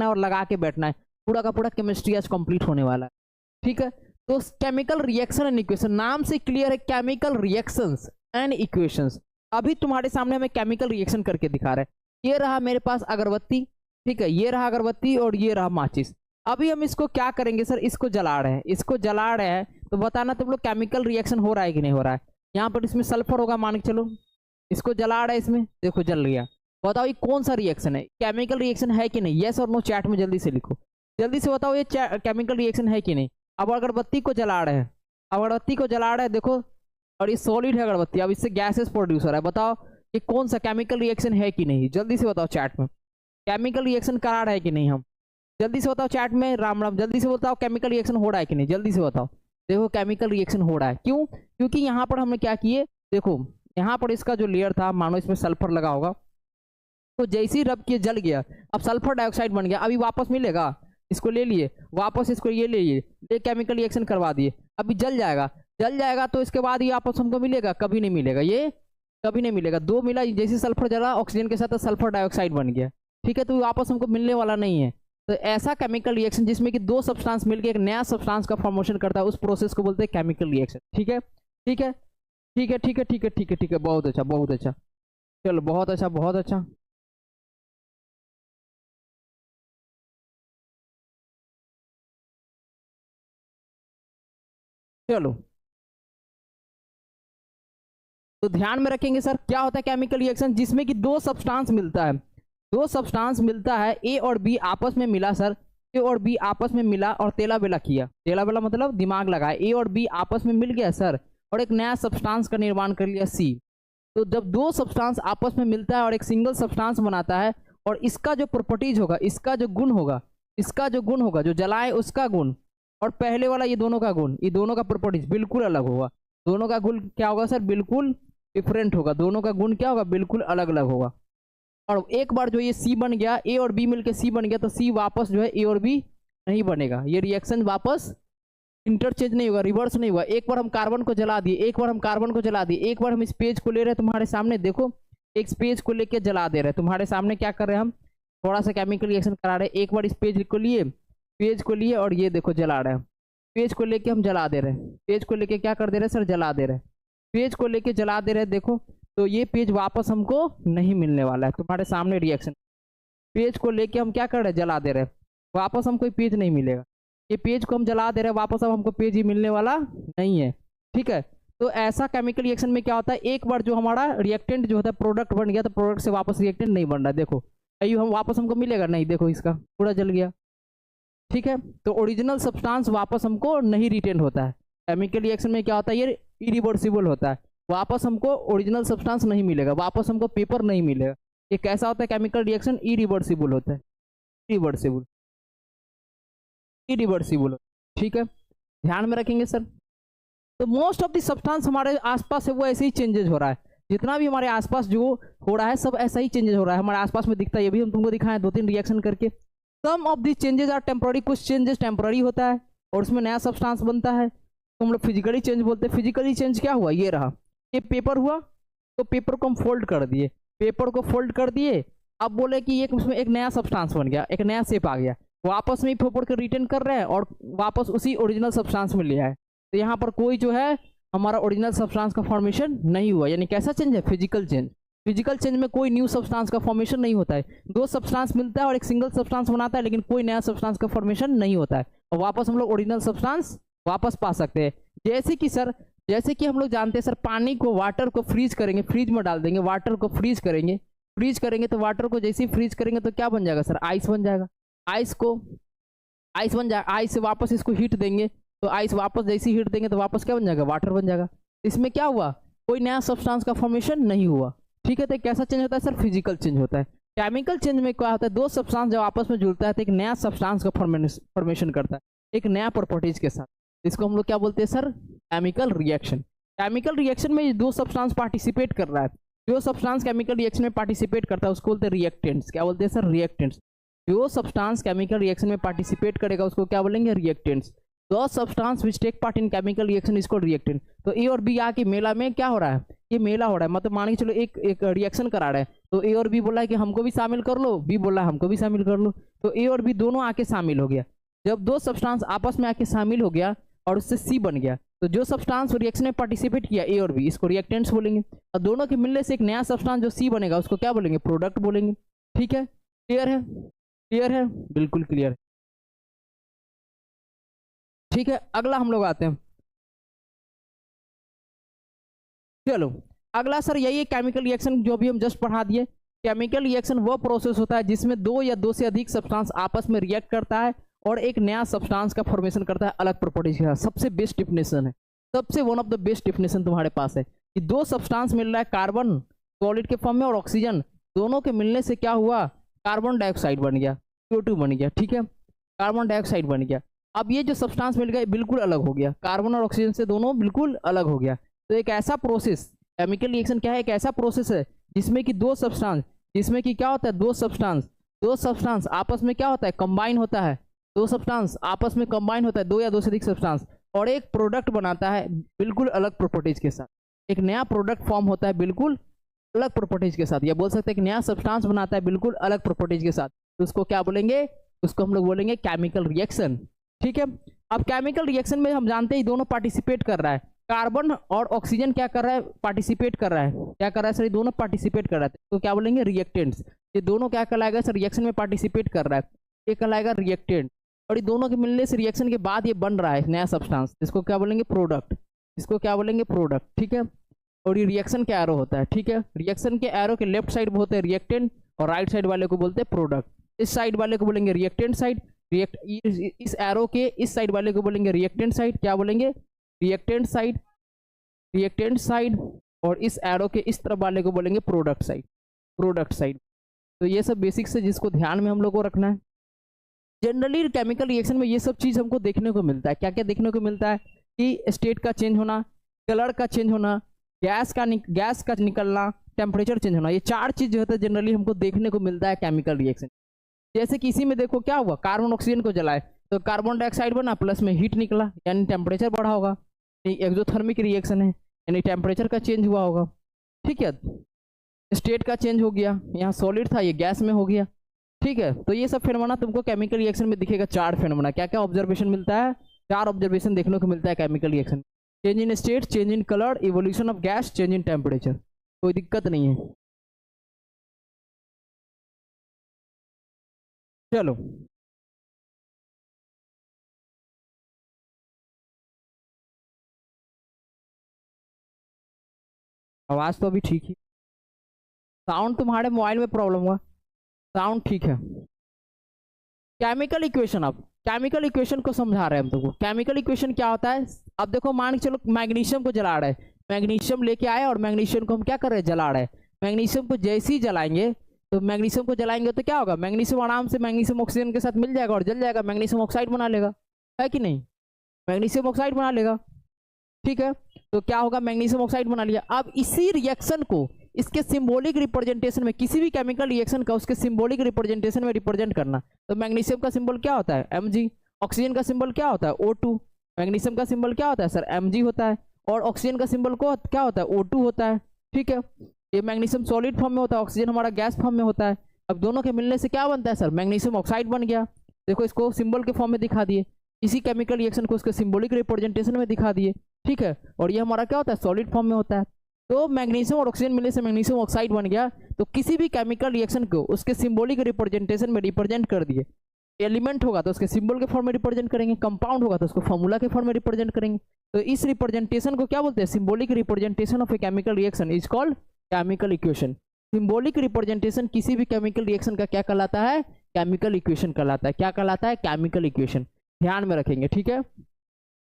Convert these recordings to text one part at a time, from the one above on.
और लगा के बैठना है, पूरा का पूरा केमिस्ट्री आज कंप्लीट होने वाला है। ठीक है, तो केमिकल रिएक्शन एंड इक्वेशन नाम से क्लियर है, केमिकल रिएक्शंस एंड इक्वेशंस। अभी तुम्हारे सामने हमें केमिकल रिएक्शन करके दिखा रहा है। ये रहा मेरे पास अगरबत्ती, ठीक है, ये रहा अगरबत्ती और ये रहा माचिस। अभी हम इसको क्या करेंगे सर, इसको जला रहे हैं, इसको जला रहे हैं, तो बताना तुम लोग केमिकल रिएक्शन हो रहा है कि नहीं हो रहा है। यहाँ पर इसमें सल्फर होगा मान के चलो, इसको जला रहे हैं, इसमें देखो जल गया। बताओ ये कौन सा रिएक्शन है, केमिकल रिएक्शन है कि नहीं? यस और नो चैट में जल्दी से लिखो, जल्दी से बताओ ये केमिकल रिएक्शन है कि नहीं। अब अगरबत्ती को जला रहे हैं, अगरबत्ती को जला रहे हैं देखो, और ये सॉलिड है अगरबत्ती, अब इससे गैसेस प्रोड्यूस हो रहा है। बताओ ये कौन सा केमिकल रिएक्शन है कि नहीं, जल्दी से बताओ चैट में, केमिकल रिएक्शन करा रहे हैं कि नहीं हम, जल्दी से बताओ चैट में। राम राम, जल्दी से बताओ केमिकल रिएक्शन हो रहा है कि नहीं, जल्दी से बताओ। देखो केमिकल रिएक्शन हो रहा है, क्यों? क्योंकि यहाँ पर हमने क्या किए, देखो यहाँ पर इसका जो लेयर था, मानो इसमें सल्फर लगा होगा, तो जैसे ही रब किए जल गया, अब सल्फर डाइऑक्साइड बन गया। अभी वापस मिलेगा, इसको ले लिए वापस, इसको ये ले लिए, ये केमिकल रिएक्शन करवा दिए, अभी जल जाएगा, जल जाएगा तो इसके बाद ये वापस हमको मिलेगा? कभी नहीं मिलेगा, ये कभी नहीं मिलेगा। दो मिला, जैसे सल्फर जला ऑक्सीजन के साथ तो सल्फर डाइऑक्साइड बन गया, ठीक है, तो वापस हमको मिलने वाला नहीं है। तो ऐसा केमिकल रिएक्शन जिसमें कि दो सब्सटेंस मिलकर एक नया सब्सटेंस का फॉर्मेशन करता है, उस प्रोसेस को बोलते हैं केमिकल रिएक्शन। ठीक है, ठीक है, ठीक है, ठीक है, ठीक है, ठीक है, ठीक है, बहुत अच्छा, बहुत अच्छा, चलो बहुत अच्छा, बहुत अच्छा। चलो तो ध्यान में रखेंगे सर, क्या होता है केमिकल रिएक्शन, जिसमें कि दो सब्सटेंस मिलता है, दो सब्सटेंस मिलता है, ए और बी आपस में मिला सर, ए और बी आपस में मिला और तेला बेला किया, तेला बेला मतलब दिमाग लगाया, ए और बी आपस में मिल गया सर, और एक नया सब्सटेंस का निर्माण कर लिया सी। तो जब दो सब्सटेंस आपस में मिलता है और एक सिंगल सब्सटेंस बनाता है, और इसका जो प्रॉपर्टीज होगा, इसका जो गुण होगा, इसका जो गुण होगा, जो जलाए उसका गुण, और पहले वाला ये दोनों का गुण, ये दोनों का प्रॉपर्टीज बिल्कुल अलग होगा। दोनों का गुण क्या होगा सर, बिल्कुल डिफरेंट होगा, दोनों का गुण क्या होगा, बिल्कुल अलग अलग होगा। और एक बार जो ये सी बन गया, ए और बी मिलके सी बन गया, तो सी वापस जो है ए और बी नहीं बनेगा, ये रिएक्शन वापस इंटरचेंज नहीं होगा, रिवर्स नहीं हुआ। एक बार हम कार्बन को जला दिए, एक बार हम कार्बन को जला दिए, एक बार हम इस पेज को ले रहे हैं तुम्हारे सामने, देखो एक पेज को लेके जला दे रहे हैं तुम्हारे सामने, क्या कर रहे हैं हम, थोड़ा सा केमिकल रिएक्शन करा रहे हैं। एक बार इस पेज को लिए, पेज को लिए और ये देखो जला रहे हैं, पेज को लेके हम जला दे रहे हैं, पेज को लेके क्या कर दे रहे हैं सर, जला दे रहे हैं, पेज को लेके जला दे रहे हैं। देखो तो ये पेज वापस हमको नहीं मिलने वाला है, तुम्हारे सामने रिएक्शन, पेज को लेके हम क्या कर रहे हैं, जला दे रहे हैं, वापस हमको कोई पेज नहीं मिलेगा, ये पेज को हम जला दे रहे हैं, वापस अब हमको पेज ही मिलने वाला नहीं है। ठीक है, तो ऐसा केमिकल रिएक्शन में क्या होता है, एक बार जो हमारा रिएक्टेंट जो होता है प्रोडक्ट बन गया, तो प्रोडक्ट से वापस रिएक्टेंट नहीं बन रहा है, देखो अयो हम वापस हमको मिलेगा नहीं, देखो इसका पूरा जल गया। ठीक है, तो ओरिजिनल सब्सटेंस वापस हमको नहीं रिटेन होता है, केमिकल रिएक्शन में क्या होता है, ये इरिवर्सिबल होता है, वापस हमको ओरिजिनल सब्सटेंस नहीं मिलेगा, वापस हमको पेपर नहीं मिलेगा। ये कैसा होता है केमिकल रिएक्शन, इरिवर्सिबल होता है, इरिवर्सिबल, इरिवर्सिबल। ठीक है, ध्यान में रखेंगे सर। तो मोस्ट ऑफ द सब्सटेंस हमारे आसपास है वो ऐसे ही चेंजेस हो रहा है, जितना भी हमारे आसपास जो हो रहा है सब ऐसा ही चेंजेस हो रहा है, हमारे आसपास में दिखता है, ये भी हम तुमको दिखाएं दो तीन रिएक्शन करके। Some of the changes are temporary, कुछ चेंजेस टेम्पररी होता है और उसमें नया सब्सटेंस बनता है, तो हम लोग फिजिकली चेंज बोलते हैं। फिजिकली चेंज क्या हुआ, ये रहा, ये पेपर हुआ, तो पेपर को हम फोल्ड कर दिए, पेपर को फोल्ड कर दिए, अब बोले कि एक उसमें एक नया सब्सटेंस बन गया, एक नया शेप आ गया, वापस में पेपर को रिटर्न कर रहे हैं और वापस उसी ओरिजिनल सब्सटेंस में ले आए। तो यहाँ पर कोई जो है हमारा ओरिजिनल सब्सटेंस का फॉर्मेशन नहीं हुआ, यानी कैसा चेंज है, फिजिकल चेंज। फिजिकल चेंज में कोई न्यू सब्सटेंस का फॉर्मेशन नहीं होता है, दो सब्सटेंस मिलता है और एक सिंगल सब्सटेंस बनाता है, लेकिन कोई नया सब्सटेंस का फॉर्मेशन नहीं होता है, और वापस हम लोग ओरिजिनल सब्सटेंस वापस पा सकते हैं। जैसे कि सर, जैसे कि हम लोग जानते हैं सर, पानी को, वाटर को फ्रीज करेंगे, फ्रीज में डाल देंगे, वाटर को फ्रीज करेंगे, फ्रीज करेंगे तो वाटर को जैसे ही फ्रीज करेंगे तो क्या बन जाएगा सर, आइस बन जाएगा, आइस को, आइस बन जाएगा, आइस से वापस इसको हीट देंगे, तो आइस वापस जैसे ही हीट देंगे तो वापस क्या बन जाएगा, वाटर बन जाएगा। इसमें क्या हुआ, कोई नया सब्सटेंस का फॉर्मेशन नहीं हुआ। ठीक है, तो कैसा चेंज होता है सर, फिजिकल चेंज होता है। केमिकल चेंज में क्या होता है, दो सब्सटेंस जब आपस में जुड़ता है तो एक नया सब्सटेंस का फॉर्मेशन करता है, एक नया प्रॉपर्टीज के साथ, इसको हम लोग क्या बोलते हैं sir, chemical reaction. Chemical reaction में दो सब्सटेंस पार्टिसिपेट कर रहा है, जो सब्सटेंस केमिकल रिएक्शन में पार्टिसिपेट करता है उसको बोलते हैं रिएक्टेंट्स। क्या बोलते हैं सर, रिएक्टेंट्स। जो सब्सटेंस केमिकल रिएक्शन में पार्टिसिपेट करेगा उसको क्या बोलेंगे, रिएक्टेंट्स। दो substance which take part in chemical reaction is called reactant. तो ए और बी आके मेला में क्या हो रहा है, ये मेला हो रहा है, मतलब मान के चलो एक रिएक्शन करा रहा है, तो ए और बी बोला है कि हमको भी शामिल कर लो, बी बोला है हमको भी शामिल कर लो, तो ए और बी दोनों आके शामिल हो गया। जब दो सब्सटेंस आपस में आके शामिल हो गया और उससे सी बन गया, तो जो सब्सटेंस रिएक्शन में पार्टिसिपेट किया ए और बी, इसको रिएक्टेंट्स बोलेंगे, और दोनों के मिलने से एक नया सब्सटेंस जो सी बनेगा उसको क्या बोलेंगे, प्रोडक्ट बोलेंगे। ठीक है, क्लियर है, क्लियर है, बिल्कुल क्लियर है। ठीक है, अगला हम लोग आते हैं, चलो अगला सर यही है केमिकल रिएक्शन जो भी हम जस्ट पढ़ा दिए। केमिकल रिएक्शन वो प्रोसेस होता है जिसमें दो या दो से अधिक सब्सटेंस आपस में रिएक्ट करता है और एक नया सब्सटेंस का फॉर्मेशन करता है अलग प्रॉपर्टीज के साथ। सबसे बेस्ट डिफिनेशन है, सबसे one of the best definition तुम्हारे पास है कि दो सब्सटेंस मिल रहा है, कार्बन सॉलिड के फॉर्म में और ऑक्सीजन, दोनों के मिलने से क्या हुआ, कार्बन डाइऑक्साइड बन गया, CO2 बन गया। ठीक है, कार्बन डाइऑक्साइड बन गया। अब ये जो सब्सटेंस मिल गया बिल्कुल अलग हो गया, कार्बन और ऑक्सीजन से दोनों बिल्कुल अलग हो गया। तो एक ऐसा प्रोसेस, केमिकल रिएक्शन क्या है, एक ऐसा प्रोसेस है जिसमें कि दो सब्सटेंस, जिसमें कि क्या होता है, दो सब्सटेंस आपस में क्या होता है, कंबाइन होता है, दो सब्सटेंस आपस में कंबाइन होता है, दो या दो से अधिक सब्सटेंस, और एक प्रोडक्ट बनाता है बिल्कुल अलग प्रॉपर्टीज के साथ। एक नया प्रोडक्ट फॉर्म होता है बिल्कुल अलग प्रॉपर्टीज के साथ, या बोल सकते हैं कि नया सब्सटेंस बनाता है बिल्कुल अलग प्रॉपर्टीज के साथ। तो उसको क्या बोलेंगे, उसको हम लोग बोलेंगे केमिकल रिएक्शन। ठीक है, अब केमिकल रिएक्शन में हम जानते हैं दोनों पार्टिसिपेट कर रहा है, कार्बन और ऑक्सीजन क्या कर रहा है, पार्टिसिपेट कर रहा है, क्या कर रहा है सर, ये दोनों पार्टिसिपेट कर रहा है, तो क्या बोलेंगे, रिएक्टेंट्स। ये दोनों क्या कहलाएगा सर, रिएक्शन में पार्टिसिपेट कर रहा है, ये कहलाएगा रिएक्टेंट। और ये दोनों के मिलने से रिएक्शन के बाद ये बन रहा है नया सब्सटेंस, इसको क्या बोलेंगे, प्रोडक्ट, इसको क्या बोलेंगे, प्रोडक्ट। ठीक है, और ये रिएक्शन के एरो होता है। ठीक है, रिएक्शन के एरो के लेफ्ट साइड बोलते हैं रिएक्टेंट और राइट साइड वाले को बोलते हैं प्रोडक्ट। इस साइड वाले को बोलेंगे रिएक्टेंट साइड, इस एरो के इस साइड वाले को बोलेंगे रिएक्टेंट साइड, क्या बोलेंगे, रिएक्टेंट साइड, रिएक्टेंट साइड, और इस एरो के इस तरफ वाले को बोलेंगे प्रोडक्ट साइड, प्रोडक्ट साइड। तो ये सब बेसिक्स है जिसको ध्यान में हम लोग को रखना है। जनरली केमिकल रिएक्शन में ये सब चीज़ हमको देखने को मिलता है, क्या क्या देखने को मिलता है कि स्टेट का चेंज होना, कलर का चेंज होना, गैस का निकलना, टेम्परेचर चेंज होना, ये चार चीज़ जो होता है जनरली हमको देखने को मिलता है केमिकल रिएक्शन। जैसे कि इसी में देखो क्या हुआ, कार्बन ऑक्सीजन को जलाए तो कार्बन डाइऑक्साइड बना, प्लस में हीट निकला, यानी टेम्परेचर बढ़ा होगा, एक्सोथर्मिक रिएक्शन है, यानी टेम्परेचर का चेंज हुआ होगा। ठीक है, स्टेट का चेंज हो गया, यहाँ सॉलिड था ये गैस में हो गया। ठीक है, तो ये सब फेनोमेना तुमको केमिकल रिएक्शन में दिखेगा। चार फेनोमेना, क्या क्या ऑब्जर्वेशन मिलता है, चार ऑब्जर्वेशन देखने को मिलता है chemical reaction, change in state, change in colour, evolution of gas, change in temperature. कोई दिक्कत नहीं है। चलो आवाज तो अभी ठीक ही, साउंड तुम्हारे मोबाइल में प्रॉब्लम हुआ, साउंड ठीक है। केमिकल इक्वेशन, अब केमिकल इक्वेशन को समझा रहे हैं हम तुमको। केमिकल इक्वेशन क्या होता है, अब देखो मान के चलो मैग्नीशियम को जला रहे हैं, मैग्नीशियम लेके आए और मैग्नीशियम को हम क्या कर रहे हैं, जला रहे हैं। मैग्नीशियम को जैसे ही जलाएंगे, तो मैग्नीशियम को जलाएंगे तो क्या होगा, मैग्नीशियम आराम से मैग्नीशियम ऑक्सीजन के साथ मिल जाएगा और जल जाएगा, मैग्नीशियम ऑक्साइड बना लेगा, है कि नहीं, मैग्नीशियम ऑक्साइड बना लेगा। ठीक है, तो क्या होगा, मैग्नीशियम ऑक्साइड बना लिया। अब इसी रिएक्शन को इसके सिंबॉलिक रिप्रेजेंटेशन में, किसी भी केमिकल रिएक्शन का उसके सिंबॉलिक रिप्रेजेंटेशन में रिप्रेजेंट करना, तो मैग्नीशियम का सिंबल क्या होता है, Mg, ऑक्सीजन का सिंबल क्या होता है, O2, मैग्नीशियम का सिंबल क्या होता है सर, Mg होता है, और ऑक्सीजन का सिंबल को क्या होता है, O2 होता है। ठीक है, ये मैग्नीशियम सॉलिड फॉर्म में होता है, ऑक्सीजन हमारा गैस फॉर्म में होता है। अब दोनों के मिलने से क्या बनता है सर, मैग्नीशियम ऑक्साइड बन गया। देखो इसको सिंबल के फॉर्म में दिखा दिए, इसी केमिकल रिएक्शन को उसके सिंबॉलिक रिप्रेजेंटेशन में दिखा दिए। ठीक है, और ये हमारा क्या होता है, सॉलिड फॉर्म में होता है। तो मैग्नीशियम और ऑक्सीजन मिलने से मैग्नीशियम ऑक्साइड बन गया। तो किसी भी केमिकल रिएक्शन को उसके सिंबॉलिक रिप्रेजेंटेशन में रिप्रेजेंट कर दिए। एलिमेंट होगा तो उसके सिंबल के फॉर्म में रिप्रेजेंट करेंगे, कंपाउंड होगा तो उसको फॉर्मूला के फॉर्म में रिप्रेजेंट करेंगे। तो इस रिप्रेजेंटेशन को क्या बोलते हैं, symbolic representation of a chemical reaction is called chemical equation. Symbolic representation किसी भी केमिकल रिएक्शन का क्या कहलाता है, केमिकल इक्वेशन कहलाता है। क्या कहलाता है, केमिकल इक्वेशन। ध्यान में रखेंगे, ठीक है,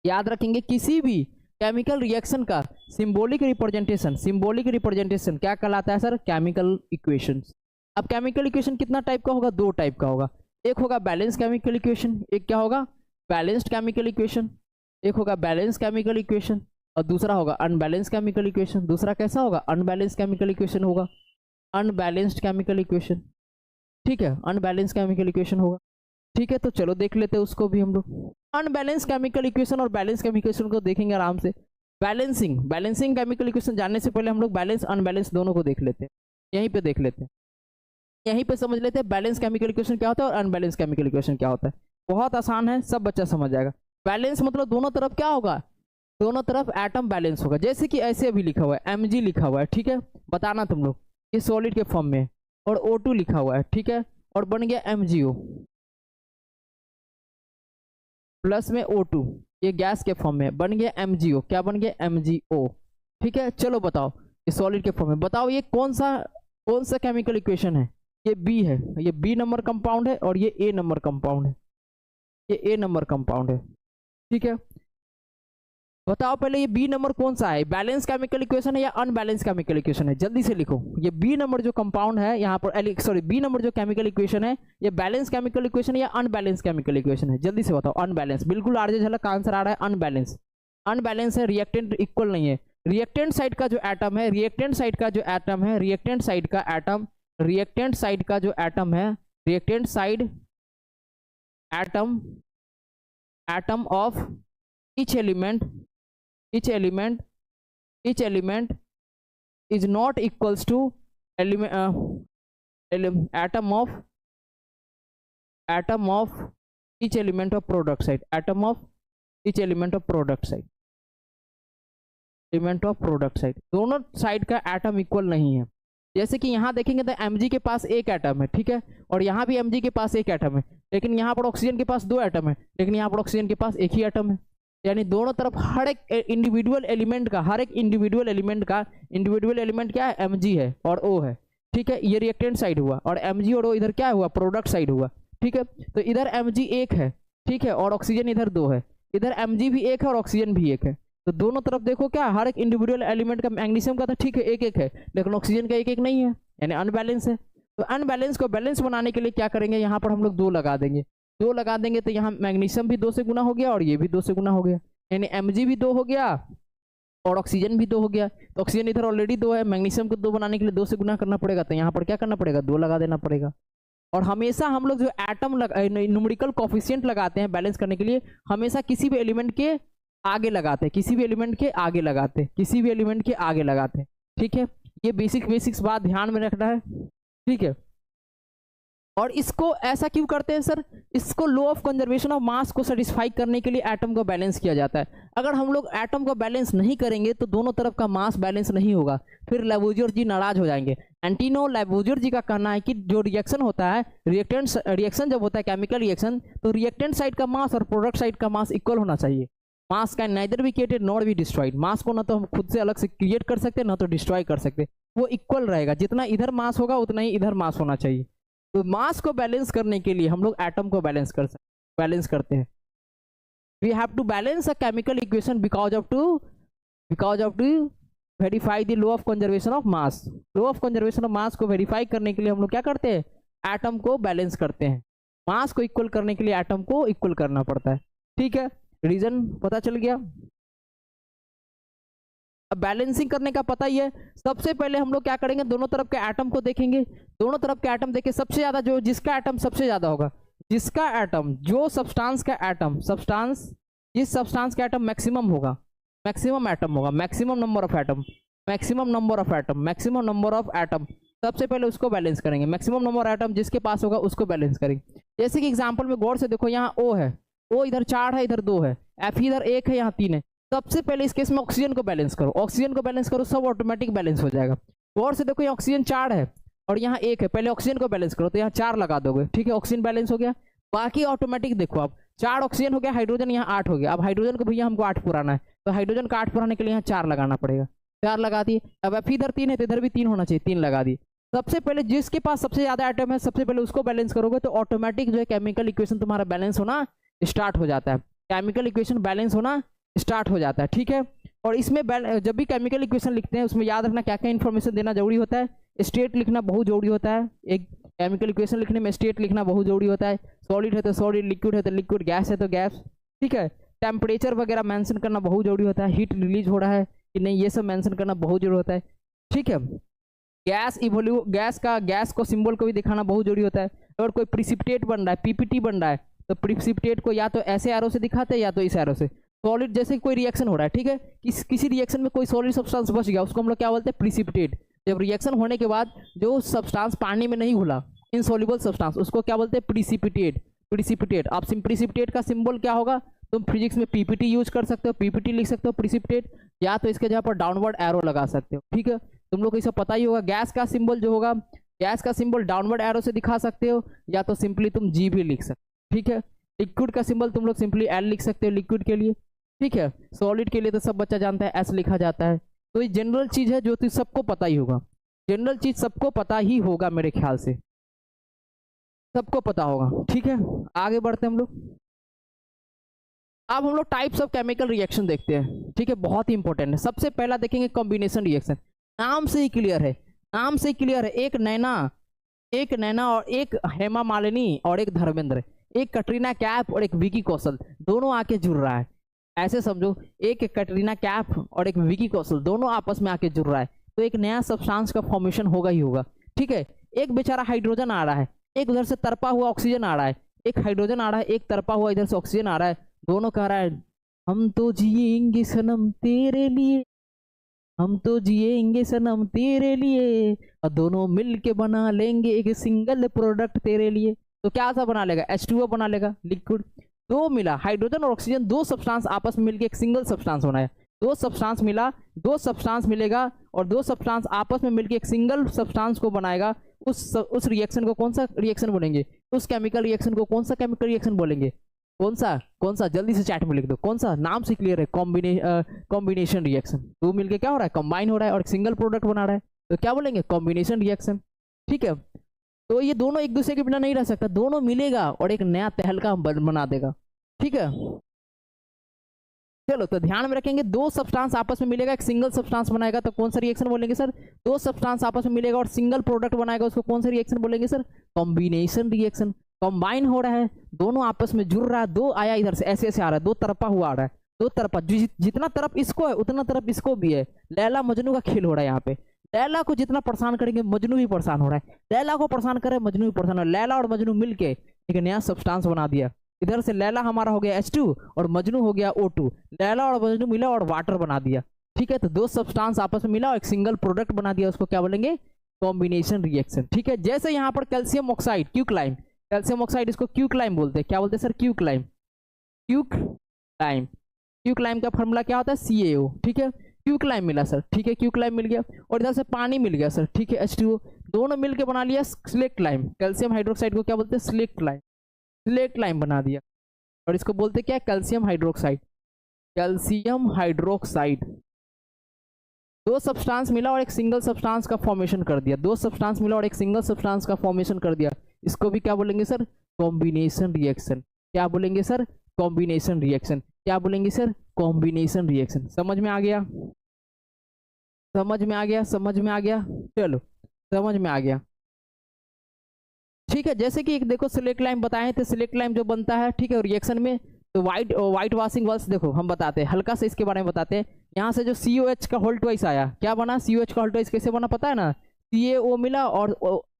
याद रखेंगे, किसी भी केमिकल रिएक्शन का सिंबॉलिक रिप्रेजेंटेशन क्या कहलाता है सर, केमिकल इक्वेशंस। अब केमिकल इक्वेशन कितना टाइप का होगा, दो टाइप का होगा। एक होगा बैलेंस केमिकल इक्वेशन, एक क्या होगा, बैलेंस्ड केमिकल इक्वेशन। एक होगा बैलेंस केमिकल इक्वेशन और दूसरा होगा अनबैलेंस केमिकल इक्वेशन। दूसरा कैसा होगा, अनबैलेंस केमिकल इक्वेशन होगा, अनबैलेंस्ड केमिकल इक्वेशन। ठीक है, अनबैलेंस केमिकल इक्वेशन होगा। ठीक है, तो चलो देख लेते हैं उसको भी हम लोग। अनबैलेंस केमिकल इक्वेशन और बैलेंस केमिकल इक्वेशन को देखेंगे आराम से। बैलेंसिंग केमिकल इक्वेशन जानने से पहले हम लोग बैलेंस अनबैलेंस दोनों को देख लेते हैं, यहीं पे देख लेते हैं, यहीं पे समझ लेते हैं बैलेंस केमिकल इक्वेशन क्या होता है और अनबैलेंस केमिकल इक्वेशन क्या होता है। बहुत आसान है, सब बच्चा समझ जाएगा। बैलेंस मतलब दोनों तरफ क्या होगा, दोनों तरफ एटम बैलेंस होगा। जैसे कि ऐसे अभी लिखा हुआ है Mg लिखा हुआ है, ठीक है, बताना तुम लोग ये सॉलिड के फॉर्म में, और O2 लिखा हुआ है, ठीक है, और बन गया MgO प्लस में O2, ये गैस के फॉर्म में बन गया MgO, क्या बन गया MgO, ठीक है। चलो बताओ ये सॉलिड के फॉर्म में, बताओ ये कौन सा केमिकल इक्वेशन है, ये बी है, ये बी नंबर कंपाउंड है, और ये ए नंबर कंपाउंड है, ये ए नंबर कंपाउंड है, ठीक है। बताओ पहले ये बी नंबर कौन सा है, बैलेंस केमिकल इक्वेशन है या अनबैलेंस केमिकल इक्वेशन है, जल्दी से लिखो। ये बी नंबर जो कंपाउंड है यहाँ पर, सॉरी बी नंबर जो केमिकल इक्वेशन है, ये बैलेंस केमिकल इक्वेशन है या अनबैलेंस केमिकल इक्वेशन है, जल्दी से बताओ। अनबैलेंस, बिल्कुल आरजे झलक का आंसर आ रहा है अनबैलेंस। अनबैलेंस है, रिएक्टेंट इक्वल नहीं है। रिएक्टेंट साइड का जो एटम है, रिएक्टेंट साइड का जो एटम है, रिएक्टेंट साइड का एटम, रिएक्टेंट साइड का जो एटम है, reactant side atom, atom of each element is not equals to atom of each element of product side, atom of each element of product side, element of product side, दोनों side का atom equal नहीं है। जैसे कि यहाँ देखेंगे तो Mg के पास एक एटम है, ठीक है, और यहाँ भी Mg के पास एक एटम है, लेकिन यहाँ पर ऑक्सीजन के पास दो एटम है, लेकिन यहाँ पर ऑक्सीजन के पास एक ही एटम है। यानी दोनों तरफ हर एक इंडिविजुअल एलिमेंट का, हर एक इंडिविजुअल एलिमेंट क्या है, Mg है और O है, ठीक है। ये रिएक्टेंट साइड हुआ, और Mg और O इधर क्या हुआ, प्रोडक्ट साइड हुआ, ठीक है। तो इधर Mg एक है, ठीक है, और ऑक्सीजन इधर दो है, इधर Mg भी एक है और ऑक्सीजन भी एक है। तो दोनों तरफ देखो क्या, हर एक इंडिविजुअल एलिमेंट का, मैग्नीशियम का तो ठीक है एक एक है, लेकिन ऑक्सीजन का एक एक नहीं है, यानी अनबैलेंस है। तो अनबैलेंस को बैलेंस बनाने के लिए क्या करेंगे, यहाँ पर हम लोग दो लगा देंगे, दो लगा देंगे तो यहाँ मैग्नीशियम भी 2 से गुना हो गया और ये भी 2 से गुना हो गया, यानी Mg भी 2 हो गया और ऑक्सीजन भी 2 हो गया। तो ऑक्सीजन इधर ऑलरेडी 2 है, मैग्नीशियम को 2 बनाने के लिए 2 से गुना करना पड़ेगा, तो यहाँ पर क्या करना पड़ेगा, 2 लगा देना पड़ेगा। और हमेशा हम लोग जो एटम न्यूमेरिकल कोफिशिएंट लगाते हैं बैलेंस करने के लिए, हमेशा किसी भी एलिमेंट के आगे लगाते हैं, किसी भी एलिमेंट के आगे लगाते हैं, किसी भी एलिमेंट के आगे लगाते हैं, ठीक है। ये बेसिक्स बात ध्यान में रखना है, ठीक है। और इसको ऐसा क्यों करते हैं सर, इसको law of conservation of mass को सेटिस्फाई करने के लिए एटम को बैलेंस किया जाता है। अगर हम लोग एटम को बैलेंस नहीं करेंगे तो दोनों तरफ का मास बैलेंस नहीं होगा, फिर लैवोइजियर जी नाराज हो जाएंगे। एंटिनो लैवोइजियर जी का कहना है कि जो रिएक्शन होता है, रिएक्शन जब होता है केमिकल रिएक्शन, तो रिएक्टेंट साइड का मास और प्रोडक्ट साइड का मास इक्वल होना चाहिए। Mass can neither be created not be destroyed, mass को ना तो हम खुद से अलग से क्रिएट कर सकते हैं ना तो डिस्ट्रॉय कर सकते, वो इक्वल रहेगा, जितना इधर मास होगा उतना ही इधर मास होना चाहिए। तो मास को बैलेंस करने के लिए हम लोग एटम को बैलेंस करते हैं। We have to balance a chemical equation because of to verify the law of conservation of mass. Law of conservation of mass को वेरीफाई करने के लिए हम लोग क्या करते हैं, एटम को बैलेंस करते हैं। मास को इक्वल करने के लिए एटम को इक्वल करना पड़ता है, ठीक है। रीजन पता चल गया। अब बैलेंसिंग करने का पता ही है, सबसे पहले हम लोग क्या करेंगे, दोनों तरफ के एटम को देखेंगे, दोनों तरफ के एटम देखे, सबसे ज्यादा जो जिसका एटम सबसे ज्यादा होगा, जिसका एटम, जो सब्सटेंस का एटम, जिस सब्सटेंस का एटम मैक्सिमम होगा, मैक्सिमम एटम होगा, मैक्सिमम नंबर ऑफ एटम, सबसे पहले उसको बैलेंस करेंगे। मैक्सिमम नंबर ऑफ एटम जिसके पास होगा उसको बैलेंस करेंगे। जैसे कि एग्जांपल में गौर से देखो, यहाँ O है, O इधर 4 है, इधर 2 है, F इधर 1 है, यहाँ 3 है। सबसे पहले इस केस में ऑक्सीजन को बैलेंस करो, सब ऑटोमेटिक बैलेंस हो जाएगा। गौर से देखो, यहाँ ऑक्सीजन 4 है और यहाँ 1 है, पहले ऑक्सीजन को बैलेंस करो तो यहाँ 4 लगा दोगे, ठीक है, ऑक्सीजन बैलेंस हो गया। बाकी ऑटोमेटिक देखो, अब 4 ऑक्सीजन हो गया, हाइड्रोजन यहाँ 8 हो गया। अब हाइड्रोजन को भैया हमको 8 पुराना है, तो हाइड्रोजन का 8 पुराने के लिए यहाँ 4 लगाना पड़ेगा, 4 लगा दिए। अब F इधर 3 है तो इधर भी 3 होना चाहिए, 3 लगा दिए। सबसे पहले जिसके पास सबसे ज्यादा एटम है, सबसे पहले उसको बैलेंस करोगे तो ऑटोमेटिक जो है केमिकल इक्वेशन तुम्हारा बैलेंस होना स्टार्ट हो जाता है, केमिकल इक्वेशन बैलेंस होना स्टार्ट हो जाता है, ठीक है। और इसमें जब भी केमिकल इक्वेशन लिखते हैं उसमें याद रखना क्या क्या इन्फॉर्मेशन देना जरूरी होता है। स्टेट लिखना बहुत जरूरी होता है, एक केमिकल इक्वेशन लिखने में स्टेट लिखना बहुत जरूरी होता है। सॉलिड है तो सॉलिड, लिक्विड है तो लिक्विड, गैस है तो गैस, ठीक है। टेम्परेचर वगैरह मेंशन करना बहुत जरूरी होता है, हीट रिलीज हो रहा है कि नहीं, ये सब मेंशन करना बहुत जरूरी होता है, ठीक है। गैस को सिंबल को भी दिखाना बहुत जरूरी होता है। और कोई प्रिसिपिटेट बन रहा है, पीपीटी बन रहा है, तो प्रिसिपिटेट को या तो ऐसे एरो से दिखाते हैं या तो इस एरो से। सॉलिड जैसे कोई रिएक्शन हो रहा है, ठीक है, किसी रिएक्शन में कोई सॉलिड सब्सटेंस बच गया, उसको हम लोग क्या बोलते हैं, प्रिसिपिटेट। जब रिएक्शन होने के बाद जो सब्सटेंस पानी में नहीं घुला, इनसॉल्युबल सब्सटेंस, उसको क्या बोलते हैं, प्रिसिपिटेट। प्रिसिपिटेट। अब प्रिसिपिटेट का सिंबल क्या होगा, तुम फिजिक्स में पीपीटी यूज कर सकते हो, पीपीटी लिख सकते हो प्रिसिपिटेट, या तो इसके जगह पर डाउनवर्ड एरो लगा सकते हो, ठीक है। तुम लोग को इसे पता ही होगा। गैस का सिंबल जो होगा, गैस का सिंबल डाउनवर्ड एरो से दिखा सकते हो, या तो सिंपली तुम जी भी लिख सकते हो, ठीक है। लिक्विड का सिंबल तुम लोग सिंपली एल लिख सकते हो लिक्विड के लिए, ठीक है। सॉलिड के लिए तो सब बच्चा जानता है एस लिखा जाता है। तो ये जनरल चीज है जो सबको पता ही होगा, जनरल चीज सबको पता ही होगा, मेरे ख्याल से सबको पता होगा, ठीक है। आगे बढ़ते हैं हम लोग। अब हम लोग टाइप्स ऑफ केमिकल रिएक्शन देखते हैं, ठीक है, बहुत ही इंपॉर्टेंट है। सबसे पहला देखेंगे कॉम्बिनेशन रिएक्शन। नाम से ही क्लियर है, नाम से ही क्लियर है। एक नैना और एक हेमा मालिनी और एक धर्मेंद्र, एक कटरीना कैफ और एक विकी कौशल, दोनों आके जुड़ रहा है। ऐसे समझो, एक कटरीना कैफ और एक विकी कौशल दोनों आपस में आके जुड़ रहा है, तो एक नया सब्सटेंस का फॉर्मेशन होगा ही होगा, ठीक है। एक बेचारा हाइड्रोजन आ रहा है, एक उधर से तरपा हुआ ऑक्सीजन आ रहा है, एक हाइड्रोजन आ रहा है, एक तरपा हुआ इधर से ऑक्सीजन आ रहा है, दोनों कह रहा है हम तो जिएंगे सनम तेरे लिए, हम तो जिएंगे सनम तेरे लिए, और दोनों मिलके बना लेंगे एक सिंगल प्रोडक्ट तेरे लिए। तो क्या सा बना लेगा, H2O बना लेगा लिक्विड। दो मिला, हाइड्रोजन और ऑक्सीजन, दो सब्सटेंस आपस में मिलके एक सिंगल सब्सटेंस होना है। दो सब्सटेंस मिला, दो सब्सटेंस मिलेगा, और दो सब्सटेंस आपस में मिलके एक सिंगल सब्सटेंस को बनाएगा। उस रिएक्शन को कौन सा रिएक्शन बोलेंगे, उस केमिकल रिएक्शन को कौन सा केमिकल रिएक्शन बोलेंगे, कौन सा जल्दी से चैट में लिख दो, कौन सा, नाम से क्लियर है, कॉम्बिनेशन रिएक्शन। दो मिलके क्या हो रहा है, कंबाइन हो रहा है और एक सिंगल प्रोडक्ट बना रहा है, तो क्या बोलेंगे, कॉम्बिनेशन रिएक्शन, ठीक है। तो ये दोनों एक दूसरे के बिना नहीं रह सकता, दोनों मिलेगा और एक नया तहलका बना देगा, ठीक है। चलो, तो ध्यान में रखेंगे, दो सब्सटेंस आपस में मिलेगा, एक सिंगल सब्सटेंस बनाएगा, तो कौन सा रिएक्शन बोलेंगे सर, दो सब्सटेंस आपस में मिलेगा और सिंगल प्रोडक्ट बनाएगा, उसको कौन सा रिएक्शन बोलेंगे सर, कॉम्बिनेशन रिएक्शन। कंबाइन हो रहा है, दोनों आपस में जुड़ रहा है, दो आया इधर से ऐसे ऐसे आ रहा है, दो तरफा हुआ आ रहा है, दो तरफा, जितना तरफ इसको है उतना तरफ इसको भी है। लैला मजनू का खेल हो रहा है यहाँ पे। लैला को जितना परेशान करेंगे मजनू भी परेशान हो रहा है, लैला को परेशान करे मजनू भी परेशान हो रहा है। लैला और मजनू मिलके एक नया सब्सटेंस बना दिया। इधर से लैला हमारा हो गया H2 और मजनू हो गया O2। लैला और मजनू मिला और वाटर बना दिया, ठीक है। तो दो सब्सटेंस आपस में मिला और एक सिंगल प्रोडक्ट बना दिया, उसको क्या बोलेंगे, कॉम्बिनेशन रिएक्शन, ठीक है। जैसे यहाँ पर कैल्शियम ऑक्साइड, क्यूक्लाइम, कैल्शियम ऑक्साइड इसको क्यूक्लाइम बोलते हैं, क्या बोलते हैं सर, क्यूक्लाइम। क्यूक्लाइम का फॉर्मूला क्या होता है, CaO, ठीक है। क्यूक्लाइम मिला सर, ठीक है, क्यूक्लाइम मिल गया, और इधर से पानी मिल गया सर, ठीक है, H2O, दोनों मिलके बना लिया स्लेक्ट लाइम। कैल्शियम हाइड्रोक्साइड को क्या बोलते हैं, स्लेक्ट लाइम, स्लेक्ट लाइम बना दिया, और इसको बोलते क्या है, कैल्शियम हाइड्रोक्साइड, कैल्शियम हाइड्रोक्साइड। दो सब्सटेंस मिला और एक सिंगल सब्सटेंस का फॉर्मेशन कर दिया, दो सब्सटेंस मिला और एक सिंगल सब्सटेंस का फॉर्मेशन कर दिया, इसको भी क्या बोलेंगे सर, कॉम्बिनेशन रिएक्शन। क्या बोलेंगे सर, कॉम्बिनेशन रिएक्शन। क्या बोलेंगे सर, कॉम्बिनेशन रिएक्शन। समझ में आ गया, समझ में आ गया, समझ में आ गया, चलो समझ में आ गया, ठीक है। जैसे कि एक देखो सिलेक्ट लाइम बताए थे, सिलेक्ट लाइम जो बनता है, ठीक है, रिएक्शन में, तो व्हाइट वॉशिंग वर्ल्स देखो हम बताते हैं, हल्का से इसके बारे में बताते हैं। यहाँ से जो COH का होल ट्वाइस आया, क्या बना, COH का होल ट्वाइस कैसे बना पता है ना, CaO मिला और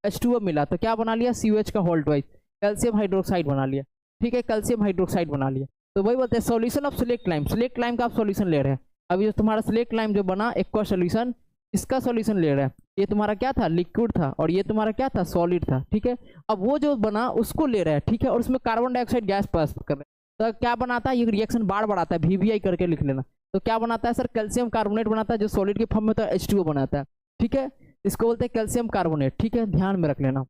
H2O मिला, तो क्या बना लिया, COH का होल ट्वाइस, कैल्शियम हाइड्रोक्साइड बना लिया, ठीक है, कैल्शियम हाइड्रोक्साइड बना लिया। तो वही बोलते हैं solution of slaked lime. Slaked lime का आप सॉल्यूशन ले रहे हैं, अभी जो तुम्हारा सिलेक्ट लाइम जो बना, एक का सॉल्यूशन, इसका सॉल्यूशन ले रहे हैं। ये तुम्हारा क्या था, लिक्विड था, और ये तुम्हारा क्या था, सॉलिड था, ठीक है। अब वो जो बना उसको ले रहे हैं, ठीक है, और उसमें कार्बन डाइऑक्साइड गैस पास कर रहे हैं, तो क्या बनाता है, ये रिएक्शन बार बार आता है, VBI करके लिख लेना। तो क्या बनाता है सर, कैल्शियम कार्बोनेट बनाता है, जो सॉलिड के फॉर्म में होता है, H2O बनाता है, ठीक है, इसको बोलते हैं कैल्शियम कार्बोनेट, ठीक है, ध्यान में रख लेना।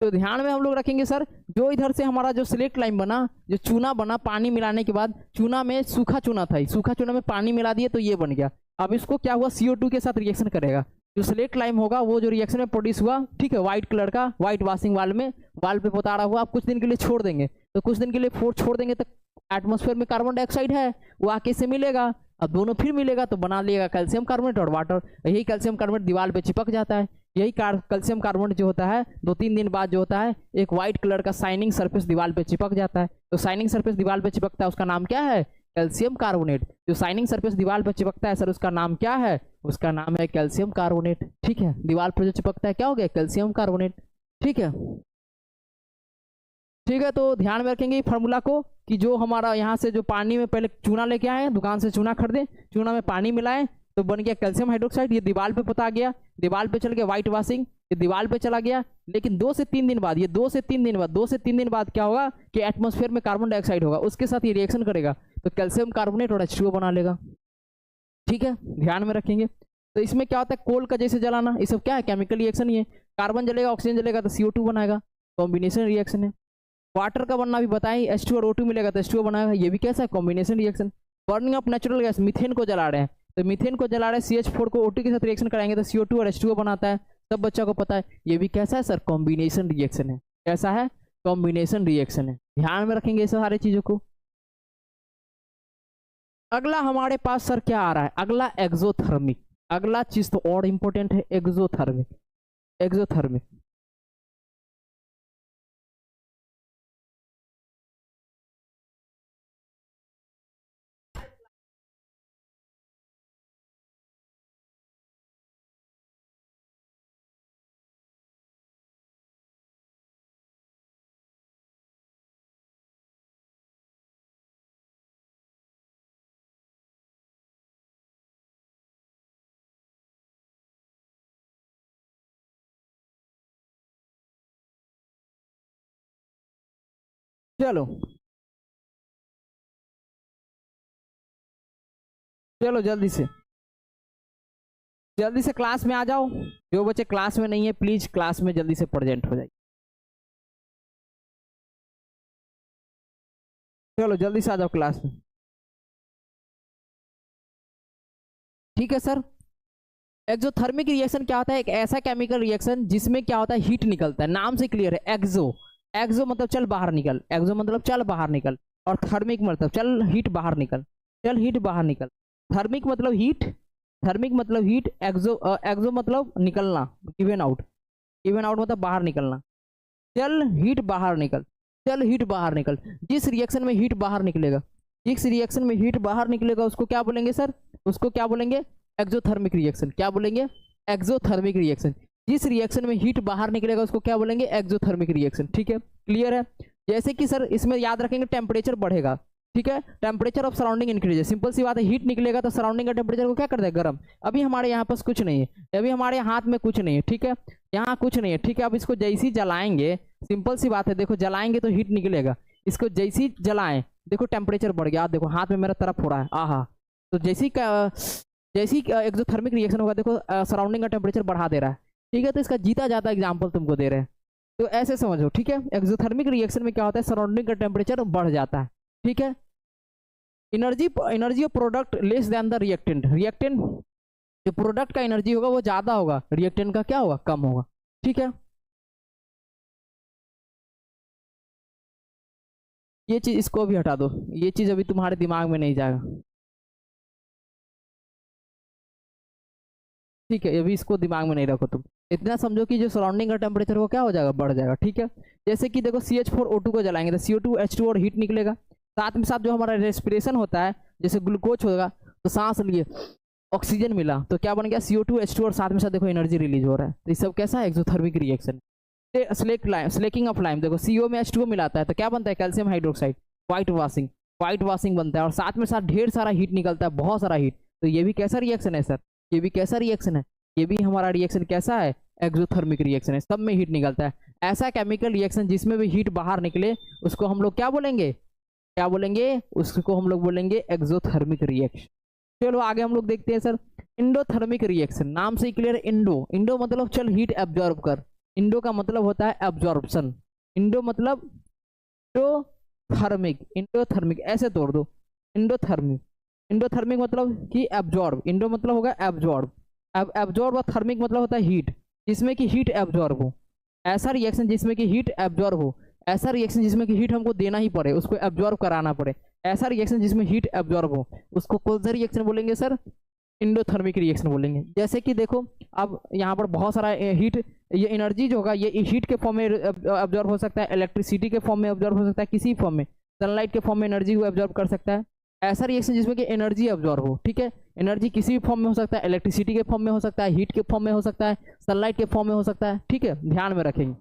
तो ध्यान में हम लोग रखेंगे सर, जो इधर से हमारा जो सिलेक्ट लाइम बना, जो चूना बना, पानी मिलाने के बाद, चूना में सूखा चूना था, सूखा चूना में पानी मिला दिए तो ये बन गया। अब इसको क्या हुआ, CO2 के साथ रिएक्शन करेगा, जो सिलेक्ट लाइम होगा वो जो रिएक्शन में प्रोड्यूस हुआ, ठीक है, व्हाइट कलर का, व्हाइट वॉशिंग वाल पे पोता रहा हुआ, आप कुछ दिन के लिए छोड़ देंगे, तो कुछ दिन के लिए छोड़ देंगे तो एटमॉस्फेयर में कार्बन डाइऑक्साइड है, वो आके से मिलेगा, अब दोनों फिर मिलेगा तो बना लिएगा कैल्शियम कार्बोनेट और वाटर। यही कैल्शियम कार्बोनेट दीवार पे चिपक जाता है। यही कैल्शियम कार्बोनेट जो होता है 2-3 दिन बाद जो होता है, एक व्हाइट कलर का शाइनिंग सरफेस दीवार पे चिपक जाता है। तो शाइनिंग सरफेस दीवार पे चिपकता है, उसका नाम क्या है, कैल्शियम कार्बोनेट। जो शाइनिंग सरफेस दीवार पे चिपकता है सर, उसका नाम क्या है, उसका नाम है कैल्शियम कार्बोनेट, ठीक है। दीवार पर जो चिपकता है क्या हो गया, कैल्शियम कार्बोनेट। ठीक है, ठीक है। तो ध्यान में रखेंगे फार्मूला को कि जो हमारा यहाँ से जो पानी में पहले चूना लेके आए, दुकान से चूना खरीदे, चूना में पानी मिलाएं तो बन गया कैल्शियम हाइड्रोक्साइड। ये दीवार पे पोता गया, दीवार पे चल गया व्हाइट वाशिंग, ये दीवार पे चला गया। लेकिन 2 से 3 दिन बाद, ये 2 से 3 दिन बाद, 2 से 3 दिन बाद क्या होगा कि एटमॉस्फेयर में कार्बन डाइऑक्साइड होगा, उसके साथ ये रिएक्शन करेगा तो कैल्शियम कार्बोनेट और H2O बना लेगा। ठीक है, ध्यान में रखेंगे। तो इसमें क्या होता है, कोल का जैसे जलाना, ये सब क्या है, केमिकल रिएक्शन ही है। कार्बन जलेगा, ऑक्सीजन जलेगा तो CO2 बनाएगा, कॉम्बिनेशन रिएक्शन है। वाटर का बनना भी बताएं, H2 और O2 मिलेगा तो H2O बनाएगा, ये भी कैसा है, combination reaction. Burning of natural gas, methane को जला रहे हैं तो मीथेन को जला रहे हैं, CH4 को O2 के साथ रिएक्शन कराएंगे तो CO2 और H2O बनाता है, सब बच्चों को पता है। ये भी कैसा है सर, कॉम्बिनेशन रिएक्शन है। कैसा है, कॉम्बिनेशन रिएक्शन है। ध्यान में रखेंगे इस सारे चीजों को। अगला हमारे पास सर क्या आ रहा है, अगला एक्सोथर्मिक। अगला चीज तो और इंपॉर्टेंट है, एक्सोथर्मिक। एक्सोथर्मिक चलो चलो जल्दी से क्लास में आ जाओ। जो बच्चे क्लास में नहीं है प्लीज क्लास में जल्दी से प्रेजेंट हो जाइए। चलो जल्दी से आ जाओ क्लास में। ठीक है सर। एक्सोथर्मिक रिएक्शन क्या होता है, एक ऐसा केमिकल रिएक्शन जिसमें क्या होता है, हीट निकलता है। नाम से क्लियर है, एक्सो। एक्सो मतलब चल बाहर निकल, एक्सो मतलब चल बाहर निकल, और थर्मिक मतलब चल हीट बाहर निकल, चल हीट बाहर निकल। थर्मिक मतलब हीट, थर्मिक मतलब हीट, एक्सो एक्सो मतलब निकलना, इवन आउट, इवन आउट मतलब बाहर निकलना। चल हीट बाहर निकल, चल हीट बाहर निकल। जिस रिएक्शन में हीट बाहर निकलेगा, जिस रिएक्शन में हीट बाहर निकलेगा उसको क्या बोलेंगे सर, उसको क्या बोलेंगे, एक्सोथर्मिक रिएक्शन। क्या बोलेंगे, एक्सोथर्मिक रिएक्शन। जिस रिएक्शन में हीट बाहर निकलेगा उसको क्या बोलेंगे, एक्सोथर्मिक रिएक्शन। ठीक है, क्लियर है। जैसे कि सर इसमें याद रखेंगे टेम्परेचर बढ़ेगा, ठीक है, temperature of surrounding increase. Simple सी बात है, हीट निकलेगा तो सराउंडिंग का टेम्परेचर को क्या कर देगा, गर्म। अभी हमारे यहाँ पास कुछ नहीं है, अभी हमारे हाथ में कुछ नहीं है, ठीक है, यहाँ कुछ नहीं है, ठीक है। अब इसको जैसे ही जलाएंगे, सिंपल सी बात है, देखो जलाएंगे तो हीट निकलेगा, इसको जैसे ही जलाएं देखो टेम्परेचर बढ़ गया, देखो हाथ में मेरा तरफ हो रहा है, आहा। तो जैसे ही एक्सोथर्मिक रिएक्शन होगा, देखो सराउंडिंग का टेम्परेचर बढ़ा दे रहा है, ठीक है। तो इसका जीता जाता एग्जाम्पल तुमको दे रहे हैं, तो ऐसे समझो, ठीक है। एक्सोथर्मिक रिएक्शन में क्या होता है, सराउंडिंग का टेम्परेचर बढ़ जाता है, ठीक है। Energy of product less than the reactant. Reactant जो प्रोडक्ट का एनर्जी होगा वो ज्यादा होगा, रिएक्टेंट का क्या होगा, कम होगा, ठीक है। ये चीज इसको भी हटा दो, ये चीज अभी तुम्हारे दिमाग में नहीं जाएगा, ठीक है। अभी इसको दिमाग में नहीं रखो तुम, इतना समझो कि जो सराउंडिंग का टेम्परेचर वो क्या हो जाएगा, बढ़ जाएगा, ठीक है। जैसे कि देखो CH4O2 को जलाएंगे तो CO2 H2 और हीट निकलेगा, साथ में साथ जो हमारा रेस्पिरेशन होता है, जैसे ग्लूकोज होगा तो सांस लिए ऑक्सीजन मिला तो क्या बन गया, CO2 H2 और साथ में साथ देखो एनर्जी रिलीज हो रहा है। तो ये सब कैसा है, exothermic reaction. Slaking of lime, देखो CO में H2O मिलाता है तो क्या बनता है, calcium hydroxide, white washing, white washing बनता है, और साथ में साथ ढेर सारा हीट निकलता है, बहुत सारा हीट। तो ये भी कैसा रिएक्शन है सर, ये भी कैसा रिएक्शन है, ये भी हमारा रिएक्शन कैसा है, एक्सोथर्मिक रिएक्शन है, सब में हीट निकलता है। ऐसा केमिकल रिएक्शन जिसमें भी हीट बाहर निकले उसको हम लोग क्या बोलेंगे, क्या बोलेंगे, उसको हम लोग बोलेंगे एक्सोथर्मिक रिएक्शन। चलो आगे हम लोग देखते हैं सर, इंडोथर्मिक रिएक्शन। नाम से ही क्लियर है, इंडो, इंडो मतलब चल हीट एब्जॉर्ब कर, इंडो का मतलब होता है एब्जॉर्प्शन, इंडो मतलब इंडोथर्मिक, इंडोथर्मिक ऐसे तोड़ दो, इंडोथर्मिक, इंडोथर्मिक मतलब कि एब्जॉर्ब, इंडो मतलब होगा एब्जॉर्ब, अब एब्जॉर्ब और थर्मिक मतलब होता है हीट, जिसमें कि हीट एब्जॉर्ब हो। ऐसा रिएक्शन जिसमें कि हीट एब्जॉर्ब हो, ऐसा रिएक्शन जिसमें कि हीट हमको देना ही पड़े, उसको एब्जॉर्ब कराना पड़े, ऐसा रिएक्शन जिसमें हीट एब्जॉर्ब हो, उसको कौन सा रिएक्शन बोलेंगे सर, इंडोथर्मिक रिएक्शन बोलेंगे। जैसे कि देखो अब यहाँ पर बहुत सारा हीट, ये एनर्जी जो होगा ये हीट के फॉर्म में एब्जॉर्ब हो सकता है, इलेक्ट्रिसिटी के फॉर्म में एब्जॉर्ब हो सकता है, किसी फॉर्म में सनलाइट के फॉर्म में एनर्जी को एब्जॉर्ब कर सकता है। ऐसा रिएक्शन जिसमें कि एनर्जी एब्जॉर्ब हो, ठीक है, एनर्जी किसी भी फॉर्म में हो सकता है, इलेक्ट्रिसिटी के फॉर्म में हो सकता है, हीट के फॉर्म में हो सकता है, सनलाइट के फॉर्म में हो सकता है, ठीक है, ध्यान में रखेंगे।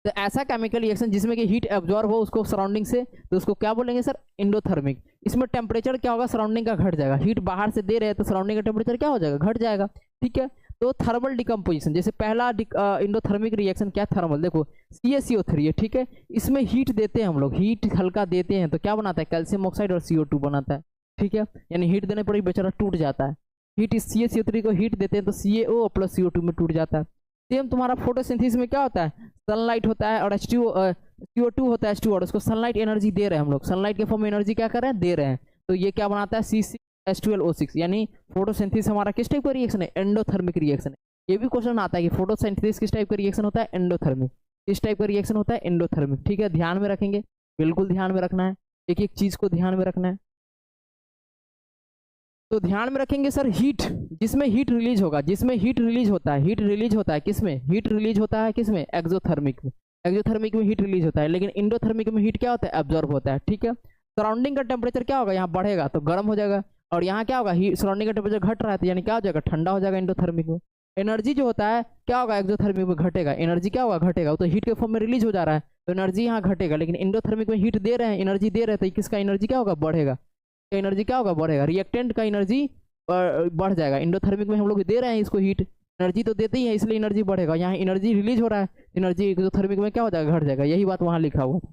तो ऐसा केमिकल रिएक्शन जिसमें कि हीट एब्जॉर्ब हो उसको सराउंडिंग से, तो उसको क्या बोलेंगे सर, एंडोथर्मिक। इसमें टेम्परेचर क्या होगा, सराउंडिंग का घट जाएगा। हीट बाहर से दे रहे हैं तो सराउंडिंग का टेम्परेचर क्या हो जाएगा, घट जाएगा। ठीक है, तो थर्मल डिकम्पोजिशन, जैसे पहला एंडोथर्मिक रिएक्शन क्या, थर्मल। देखो CaCO3 है, ठीक है, इसमें हीट देते हैं हम लोग, हीट हल्का देते हैं तो क्या बनाता है, कैल्शियम ऑक्साइड और CO2 बनाता है। ठीक है, यानी हीट देने पर ही बेचारा टूट जाता है। हीट इस CaCO3 को हीट देते हैं तो CaO प्लस CO2 में टूट जाता है। सेम तुम्हारा फोटोसिंथेसिस में क्या होता है, सनलाइट होता है और CO2 होता है H2, और उसको सनलाइट एनर्जी दे रहे हैं हम लोग, सनलाइट के फॉर्म में एनर्जी क्या कर रहे हैं, दे रहे हैं। तो ये क्या बनाता है, C6H12O6, यानी फोटोसिंथेसिस हमारा किस टाइप का रिएक्शन है, एंडोथर्मिक रिएक्शन है। ये भी क्वेश्चन आता है कि फोटोसिंथेसिस किस टाइप का रिएक्शन होता है, एंडोथर्मिक। किस टाइप का रिएक्शन होता है, एंडोथर्मिक। ठीक है, ध्यान में रखेंगे, बिल्कुल ध्यान में रखना है, एक एक चीज को ध्यान में रखना है। तो ध्यान में रखेंगे सर, हीट, जिसमें हीट रिलीज होगा, जिसमें हीट रिलीज होता है, हीट रिलीज होता है किसमें, हीट रिलीज होता है किसमें, एक्सोथर्मिक में। एक्सोथर्मिक में हीट रिलीज होता है, लेकिन इंडोथर्मिक में हीट क्या होता है, एब्जॉर्ब होता है। ठीक है, सराउंडिंग का टेम्परेचर क्या होगा, यहाँ बढ़ेगा तो गर्म हो जाएगा, और यहाँ क्या होगा, सराउंडिंग का टेम्परेचर घट रहा है तो यानी क्या हो जाएगा, ठंडा हो जाएगा इंडोथर्मिक में। एनर्जी जो होता है क्या होगा, एक्सोथर्मिक में घटेगा, एनर्जी क्या होगा, घटेगा, तो हीट के फॉर्म में रिलीज हो जा रहा है तो एनर्जी यहाँ घटेगा। लेकिन इंडोथर्मिक में हीट दे रहे हैं, एनर्जी दे रहे हैं, तो किसका एनर्जी क्या होगा, बढ़ेगा। एनर्जी क्या होगा, बढ़ेगा, रिएक्टेंट का एनर्जी बढ़ जाएगा। इंडोथर्मिक में हम लोग दे रहे हैं इसको हीट, एनर्जी तो देते ही है इसलिए एनर्जी बढ़ेगा। यहाँ एनर्जी रिलीज हो रहा है, एनर्जी एक्सोथर्मिक में क्या हो जाएगा, घट जाएगा। यही बात वहाँ लिखा हुआ था।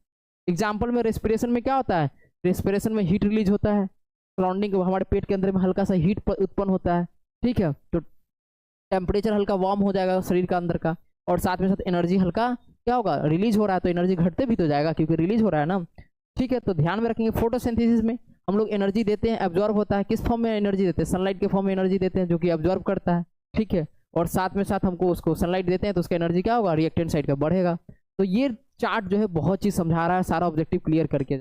एग्जाम्पल में रेस्पिरेशन में क्या होता है, रेस्पिरेशन में हीट रिलीज होता है, सराउंडिंग हमारे पेट के अंदर में हल्का सा हीट उत्पन्न होता है। ठीक है, तो टेम्परेचर हल्का वार्म हो जाएगा शरीर का अंदर का, और साथ में साथ एनर्जी हल्का क्या होगा, रिलीज हो रहा है, तो एनर्जी घटते भी तो जाएगा क्योंकि रिलीज हो रहा है ना। ठीक है, तो ध्यान में रखेंगे, फोटोसिंथेसिस में हम लोग एनर्जी देते हैं, एब्जॉर्ब होता है, किस फॉर्म में एनर्जी देते हैं, सनलाइट के फॉर्म में एनर्जी देते हैं जो कि एब्जॉर्ब करता है। ठीक है, और साथ में साथ हमको उसको सनलाइट देते हैं तो उसका एनर्जी क्या होगा, रिएक्टेंट साइड का बढ़ेगा। तो ये चार्ट जो है बहुत चीज समझा रहा है, सारा ऑब्जेक्टिव क्लियर करके।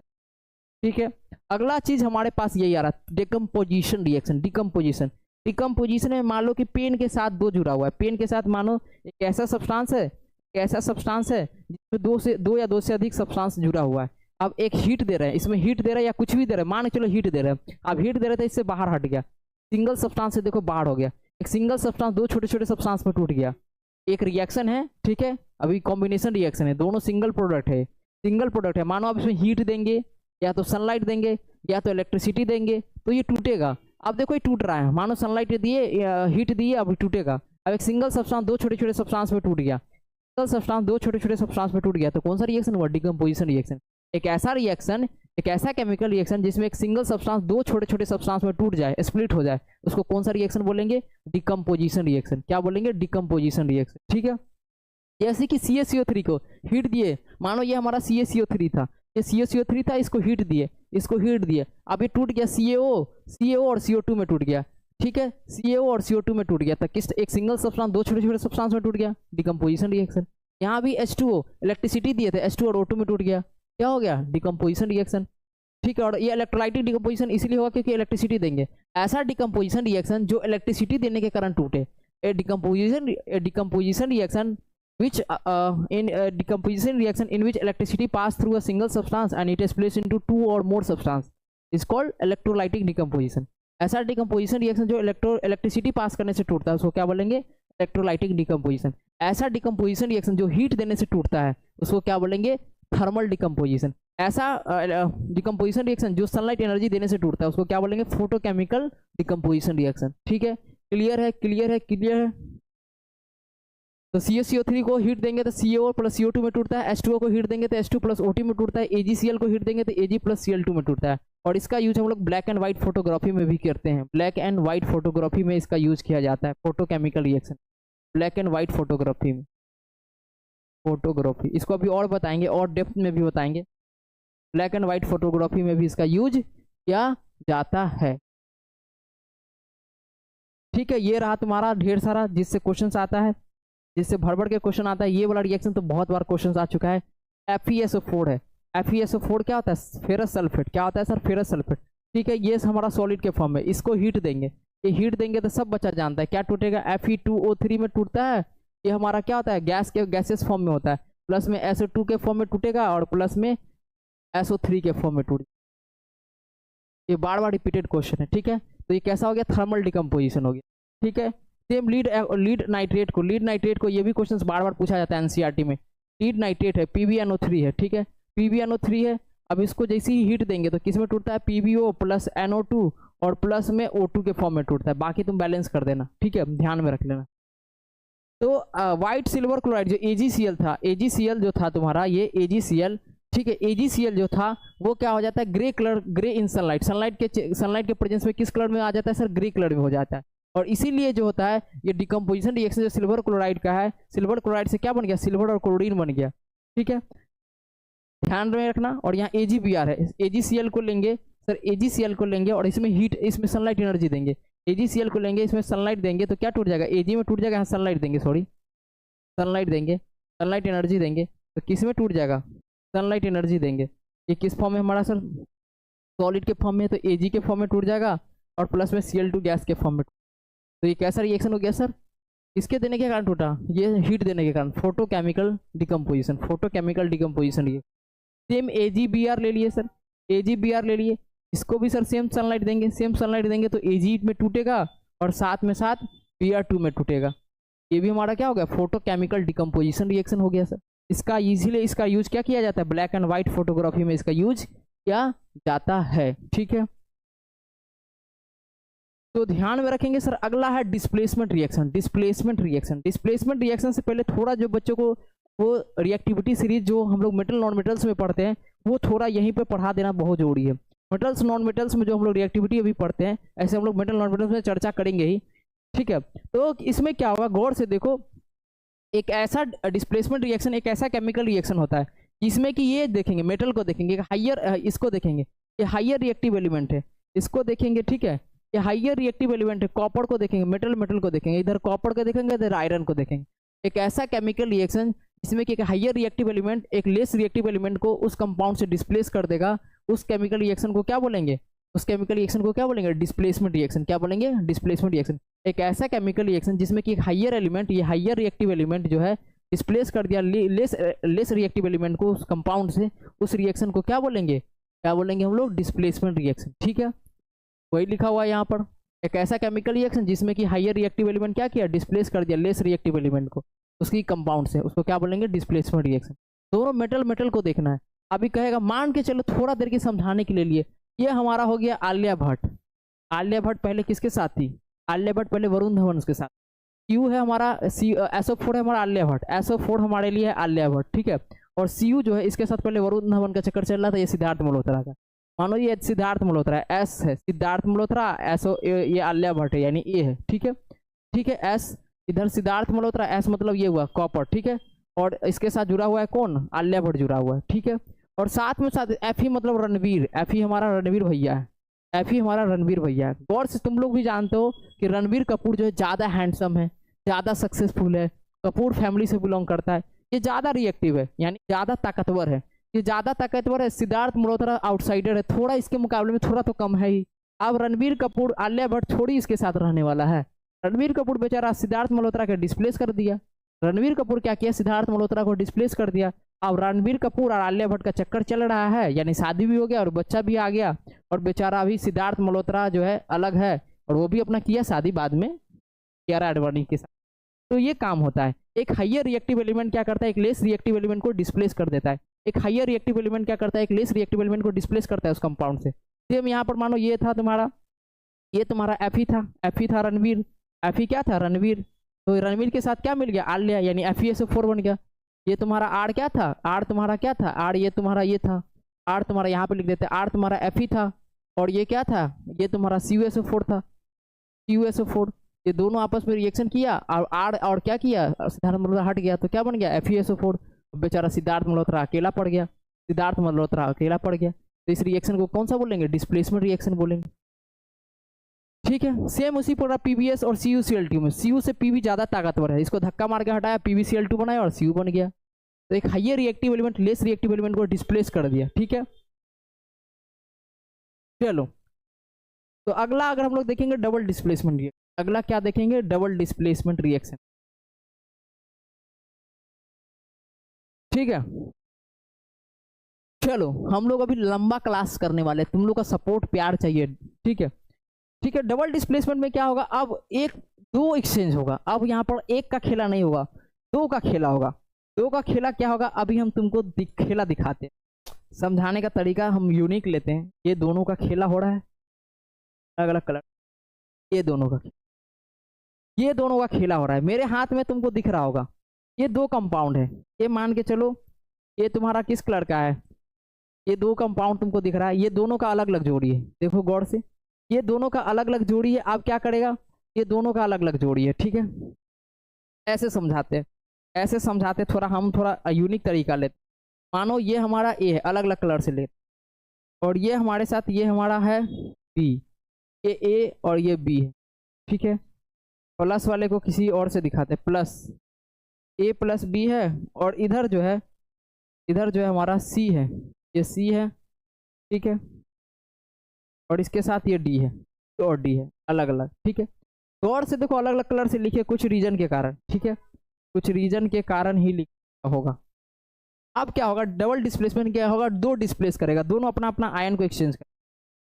ठीक है, अगला चीज हमारे पास यही आ रहा है, डिकम्पोजिशन रिएक्शन। डिकम्पोजिशन, डिकम्पोजिशन में मान लो कि पेन के साथ दो जुड़ा हुआ है, पेन के साथ मानो एक ऐसा सब्सटेंस है, ऐसा सब्सटेंस है जिसमें दो या दो से अधिक सब्सटेंस जुड़ा हुआ है। अब एक हीट दे रहे हैं, इसमें हीट दे रहे हैं या कुछ भी दे रहे हैं, मान के चलो हीट दे रहे हैं, अब हीट दे रहे थे, इससे बाहर हट गया, सिंगल सब्सटेंस से देखो बाहर हो गया, एक सिंगल सब्सटेंस दो छोटे छोटे सब्सटेंस में टूट गया। एक रिएक्शन है, ठीक है, अभी कॉम्बिनेशन रिएक्शन है, दोनों सिंगल प्रोडक्ट है, सिंगल प्रोडक्ट है। मानो आप इसमें हीट देंगे या तो सनलाइट देंगे या तो इलेक्ट्रिसिटी देंगे तो ये टूटेगा। अब देखो ये टूट रहा है, मानो सनलाइट दिए, हीट दिए, अब टूटेगा। अब एक सिंगल सब्सटेंस दो छोटे छोटे सब्सटेंस में टूट गया, सिंगल सब्सटेंस दो छोटे छोटे सब्सटेंस में टूट गया, तो कौन सा रिएक्शन हुआ, डिकम्पोजिशन रिएक्शन। एक ऐसा रिएक्शन, एक ऐसा केमिकल रिएक्शन जिसमें एक सिंगल सब्सटेंस दो छोटे छोटे सब्सटेंस में टूट जाए, स्प्लिट हो जाए, उसको कौन सा रिएक्शन बोलेंगे, डिकम्पोजिशन रिएक्शन। क्या बोलेंगे, डिकम्पोजिशन रिएक्शन। ठीक है, जैसे कि CaCO3 को हीट दिए, मानो ये हमारा CaCO3 था, ये CaCO3 था, इसको हीट दिए, इसको हीट दिए, अब ये टूट गया, CaO और CO2 में टूट गया। ठीक है, CaO और CO2 में टूट गया, तो किस एक सिंगल सब्सटेंस दो छोटे छोटे सब्सटेंस में टूट गया, डिकम्पोजिशन रिएक्शन। यहाँ भी H2O, इलेक्ट्रिसिटी दिए थे, H2 और O2 में टूट गया, क्या हो गया, डिकम्पोजिशन रिएक्शन। ठीक है, और ये इलेक्ट्रोलाइटिक डिकम्पोजिशन इसलिए होगा क्योंकि इलेक्ट्रिसिटी देंगे। ऐसा डिकम्पोजिशन रिएक्शन जो इलेक्ट्रिसिटी देने के कारण टूटे, a decomposition reaction which in decomposition reaction in which electricity pass through a single substance and it is placed into two or more substance is called electrolytic decomposition। ऐसा decomposition reaction जो electricity pass करने से टूटता है उसको क्या बोलेंगे, electrolytic decomposition. ऐसा डिकम्पोजिशन रिएक्शन जो हीट देने से टूटता है उसको क्या बोलेंगे, थर्मल डिकम्पोजिशन। ऐसा डिकम्पोजिशन रिएक्शन जो सनलाइट एनर्जी देने से टूटता है उसको क्या बोलेंगे, फोटोकेमिकल डिकम्पोजिशन रिएक्शन। ठीक है, क्लियर है, क्लियर है, क्लियर है। तो CaCO3 को हीट देंगे तो CaO प्लस CO2 में टूटता है, H2O को हीट देंगे तो H2 प्लस OT में टूटता है, AgCl को हीट देंगे तो Ag प्लस Cl2 में टूटता है। और इसका यूज हम लोग ब्लैक एंड व्हाइट फोटोग्राफी में भी करते हैं, ब्लैक एंड व्हाइट फोटोग्राफी में इसका यूज किया जाता है, photochemical reaction, black and white photography में। फोटोग्राफी इसको अभी और बताएंगे और डेप्थ में भी बताएंगे, ब्लैक एंड व्हाइट फोटोग्राफी में भी इसका यूज किया जाता है। ठीक है, ये रहा तुम्हारा ढेर सारा जिससे क्वेश्चन आता है, जिससे भर भर के क्वेश्चन आता है। ये वाला रिएक्शन तो बहुत बार क्वेश्चन आ चुका है। FeSO4 है, FeSO4 क्या होता है, फेरस सल्फेट। क्या होता है सर, फेरस सल्फेट। ठीक है, ये हमारा सॉलिड के फॉर्म में, इसको हीट देंगे, ये हीट देंगे तो सब बच्चा जानता है क्या टूटेगा, Fe2O3 में टूटता है। ये हमारा क्या होता है, गैस के गैसेस फॉर्म में होता है, प्लस में SO2 के फॉर्म में टूटेगा और प्लस में SO3 के फॉर्म में टूट। ये बार बार रिपीटेड क्वेश्चन है। ठीक है, तो ये कैसा हो गया, थर्मल डिकम्पोजिशन हो गया। ठीक है, सेम लीड नाइट्रेट को ये भी क्वेश्चंस बार बार पूछा जाता है NCERT में। लीड नाइट्रेट है, PbNO3 है, ठीक है, PbNO3 है। अब इसको जैसे ही हीट देंगे तो किस में टूटता है, PbO प्लस NO2 और प्लस में O2 के फॉर्म में टूटता है। बाकी तुम बैलेंस कर देना, ठीक है, ध्यान में रख लेना। तो व्हाइट सिल्वर क्लोराइड जो AgCl था, AgCl जो था तुम्हारा ये AgCl, ठीक है, AgCl जो था वो क्या हो जाता है, ग्रे कलर, ग्रे इन सनलाइट, सनलाइट के प्रेजेंस में किस कलर में आ जाता है सर, ग्रे कलर में हो जाता है। और इसीलिए जो होता है ये डिकम्पोजिशन रिएक्शन जो सिल्वर क्लोराइड का है, सिल्वर क्लोराइड से क्या बन गया, सिल्वर और क्लोरीन बन गया, ठीक है, ध्यान में रखना। और यहाँ AgBr है, AgCl को लेंगे सर, AgCl को लेंगे और इसमें हीट, इसमें सनलाइट एनर्जी देंगे, AgCl को लेंगे, इसमें सनलाइट देंगे तो क्या टूट जाएगा, Ag में टूट जाएगा, यहाँ सनलाइट देंगे, सॉरी सनलाइट देंगे, सनलाइट एनर्जी देंगे तो किस में टूट जाएगा, सनलाइट एनर्जी देंगे। ये किस फॉर्म में हमारा सर, सॉलिड के फॉर्म में, तो Ag के फॉर्म में टूट जाएगा और प्लस में Cl2 गैस के फॉर्म में। तो ये कैसा रिएक्शन हो गया सर, इसके देने के कारण टूटा, ये हीट देने के कारण, फोटोकेमिकल डिकम्पोजिशन, फोटोकेमिकल डिकम्पोजिशन। ये सेम AgBr ले लिए सर, AgBr ले लिए, इसको भी सर सेम सनलाइट देंगे, सेम सनलाइट देंगे तो Ag में टूटेगा और साथ में साथ Br2 में टूटेगा। ये भी हमारा क्या हो गया, फोटोकेमिकल डिकम्पोजिशन रिएक्शन हो गया सर। इसका इजीली इसका यूज क्या किया जाता है, ब्लैक एंड व्हाइट फोटोग्राफी में इसका यूज किया जाता है, ठीक है। तो ध्यान में रखेंगे सर, अगला है displacement reaction. Displacement reaction, displacement reaction से पहले थोड़ा जो बच्चों को वो रिएक्टिविटी सीरीज जो हम लोग मेटल नॉन मेटल्स में पढ़ते हैं वो थोड़ा यहीं पे पढ़ा देना बहुत जरूरी है। मेटल्स नॉन मेटल्स में जो हम लोग रिएक्टिविटी अभी पढ़ते हैं, ऐसे हम लोग मेटल नॉन मेटल्स में चर्चा करेंगे ही, ठीक है। तो इसमें क्या होगा, गौर से देखो, एक ऐसा डिस्प्लेसमेंट रिएक्शन, एक ऐसा केमिकल रिएक्शन होता है जिसमें कि ये देखेंगे, मेटल को देखेंगे, हाइयर, इसको देखेंगे, ये हाइयर रिएक्टिव एलिमेंट है, इसको देखेंगे, ठीक है, ये हाइयर रिएक्टिव एलिमेंट है, कॉपर को देखेंगे, मेटल को देखेंगे, इधर कॉपर को देखेंगे, इधर आयरन को देखेंगे। एक ऐसा केमिकल रिएक्शन जिसमें कि एक हाइयर रिएक्टिव एलिमेंट एक लेस रिएक्टिव एलिमेंट को उस कंपाउंड से डिस्प्लेस कर देगा, उस केमिकल रिएक्शन को क्या बोलेंगे, उस केमिकल रिएक्शन को क्या बोलेंगे, डिस्प्लेसमेंट रिएक्शन। क्या बोलेंगे, डिस्प्लेसमेंट रिएक्शन। एक ऐसा केमिकल रिएक्शन जिसमें कि एक हाइयर एलिमेंट, ये हाइयर रिएक्टिव एलिमेंट जो है डिस्प्लेस कर दिया लेस रिएक्टिव एलिमेंट को उस कंपाउंड से, उस रिएक्शन को क्या बोलेंगे, क्या बोलेंगे हम लोग, डिस्प्लेसमेंट रिएक्शन, ठीक है। वही लिखा हुआ है यहाँ पर, एक ऐसा केमिकल रिएक्शन जिसमें कि हाइयर रिएक्टिव एलिमेंट क्या किया, डिस्प्लेस कर दिया लेस रिएक्टिव एलिमेंट को उसकी कंपाउंड से, उसको क्या बोलेंगे, डिस्प्लेसमेंट रिएक्शन। दोनों मेटल को देखना है। अभी कहेगा, मान के चलो थोड़ा देर के समझाने के लिए, ये हमारा हो गया आलिया भट्ट। आलिया भट्ट पहले किसके साथ थी, आलिया भट्ट पहले वरुण धवन के साथ। Q है हमारा, SO4 है हमारा आलिया भट्ट, SO4 हमारे लिए है आलिया भट्ट, ठीक है। और Cu जो है इसके साथ पहले वरुण धवन का चक्कर चल रहा था, ये सिद्धार्थ मल्होत्रा का। मानो ये सिद्धार्थ मल्होत्रा है, S है सिद्धार्थ मल्होत्रा, ये आलिया भट्ट है, यानी A है, ठीक है, ठीक है। S इधर सिद्धार्थ मल्होत्रा, S मतलब ये हुआ कॉपर, ठीक है। और इसके साथ जुड़ा हुआ है कौन, आलिया भट्ट जुड़ा हुआ है, ठीक है। और साथ में साथ Fe मतलब रणवीर, Fe हमारा रणवीर भैया है, Fe हमारा रणवीर भैया है। गौर से तुम लोग भी जानते हो कि रणवीर कपूर जो है ज़्यादा हैंडसम है, ज़्यादा सक्सेसफुल है, कपूर फैमिली से बिलोंग करता है, ये ज़्यादा रिएक्टिव है, यानी ज़्यादा ताकतवर है, ये ज़्यादा ताकतवर है। सिद्धार्थ मल्होत्रा आउटसाइडर है, थोड़ा इसके मुकाबले में थोड़ा तो कम है ही। अब रणवीर कपूर, आलिया भट्ट थोड़ी इसके साथ रहने वाला है। रणवीर कपूर बेचारा सिद्धार्थ मल्होत्रा का डिस्प्लेस कर दिया, रणवीर कपूर क्या किया, सिद्धार्थ मल्होत्रा को डिस्प्लेस कर दिया। अब रणवीर कपूर और आलिया भट्ट का चक्कर चल रहा है, यानी शादी भी हो गया और बच्चा भी आ गया, और बेचारा अभी सिद्धार्थ मल्होत्रा जो है अलग है, और वो भी अपना किया शादी बाद में कियारा आडवाणी के साथ। तो ये काम होता है, एक हाइयर रिएक्टिव एलिमेंट क्या करता है, एक लेस रिएक्टिव एलिमेंट को डिस्प्लेस कर देता है। एक हाइयर रिएक्टिव एलिमेंट क्या करता है, एक लेस रिएक्टिव एलिमेंट को डिस्प्लेस करता है उस कंपाउंड से। सेम यहाँ पर मानो ये था तुम्हारा, ये तुम्हारा Fe था, Fe था रणवीर, Fe क्या था, रणवीर। तो रणवीर के साथ क्या मिल गया, आलिया, यानी FeSO4 बन गया। ये तुम्हारा R क्या था, R तुम्हारा क्या था, R ये तुम्हारा ये था, R तुम्हारा यहाँ पे लिख देते हैं, R तुम्हारा Fe था, और ये क्या था, ये तुम्हारा CuSO4 था, CuSO4। ये दोनों आपस में रिएक्शन किया और R और क्या किया, सिद्धार्थ मल्होत्रा हट गया तो क्या बन गया, FeSO4। बेचारा सिद्धार्थ मल्होत्रा अकेला पड़ गया, सिद्धार्थ मल्होत्रा अकेला पड़ गया। तो इस रिएक्शन को कौन सा बोलेंगे, डिस्प्लेसमेंट रिएक्शन बोलेंगे, ठीक है। सेम उसी प्रकार PbS और CuCl2 में, Cu से Pb ज्यादा ताकतवर है, इसको धक्का मार के हटाया, PbCl2 बनाया और Cu बन गया। तो एक higher reactive element less reactive element को डिस्प्लेस कर दिया, ठीक है। चलो, तो अगला अगर हम लोग देखेंगे डबल डिस्प्लेसमेंट रिएक्शन, अगला क्या देखेंगे, डबल डिस्प्लेसमेंट रिएक्शन, ठीक है। चलो, हम लोग अभी लंबा क्लास करने वाले, तुम लोग का सपोर्ट प्यार चाहिए, ठीक है, ठीक है। डबल डिस्प्लेसमेंट में क्या होगा, अब एक दो एक्सचेंज होगा, अब यहाँ पर एक का खेला नहीं होगा, दो का खेला होगा। दो का खेला क्या होगा, अभी हम तुमको खेला दिखाते हैं। समझाने का तरीका हम यूनिक लेते हैं। ये दोनों का खेला हो रहा है, अलग अलग कलर, ये दोनों का खेला हो रहा है। मेरे हाथ में तुमको दिख रहा होगा, ये दो कंपाउंड है। ये मान के चलो ये तुम्हारा किस कलर का है, ये दो कंपाउंड तुमको दिख रहा है, ये दोनों का अलग अलग जोड़ी है। देखो गौर से, ये दोनों का अलग अलग जोड़ी है। आप क्या करेगा, ये दोनों का अलग अलग जोड़ी है, ठीक है। ऐसे समझाते हैं, ऐसे समझाते थोड़ा हम थोड़ा यूनिक तरीका लेते। मानो ये हमारा ए है, अलग अलग कलर से लेते, और ये हमारे साथ ये हमारा है बी, ये ए और ये बी है, ठीक है। प्लस वाले को किसी और से दिखाते हैं, प्लस ए प्लस बी है, और इधर जो है हमारा सी है, ये सी है, ठीक है। और इसके साथ ये डी है और डी है, अलग अलग, ठीक है। गौर से देखो, अलग अलग कलर से लिखे कुछ रीजन के कारण, ठीक है, कुछ रीजन के कारण ही लिखा होगा। अब क्या होगा, डबल डिस्प्लेसमेंट क्या होगा, दो डिस्प्लेस करेगा, दोनों अपना अपना आयन को एक्सचेंज करेगा,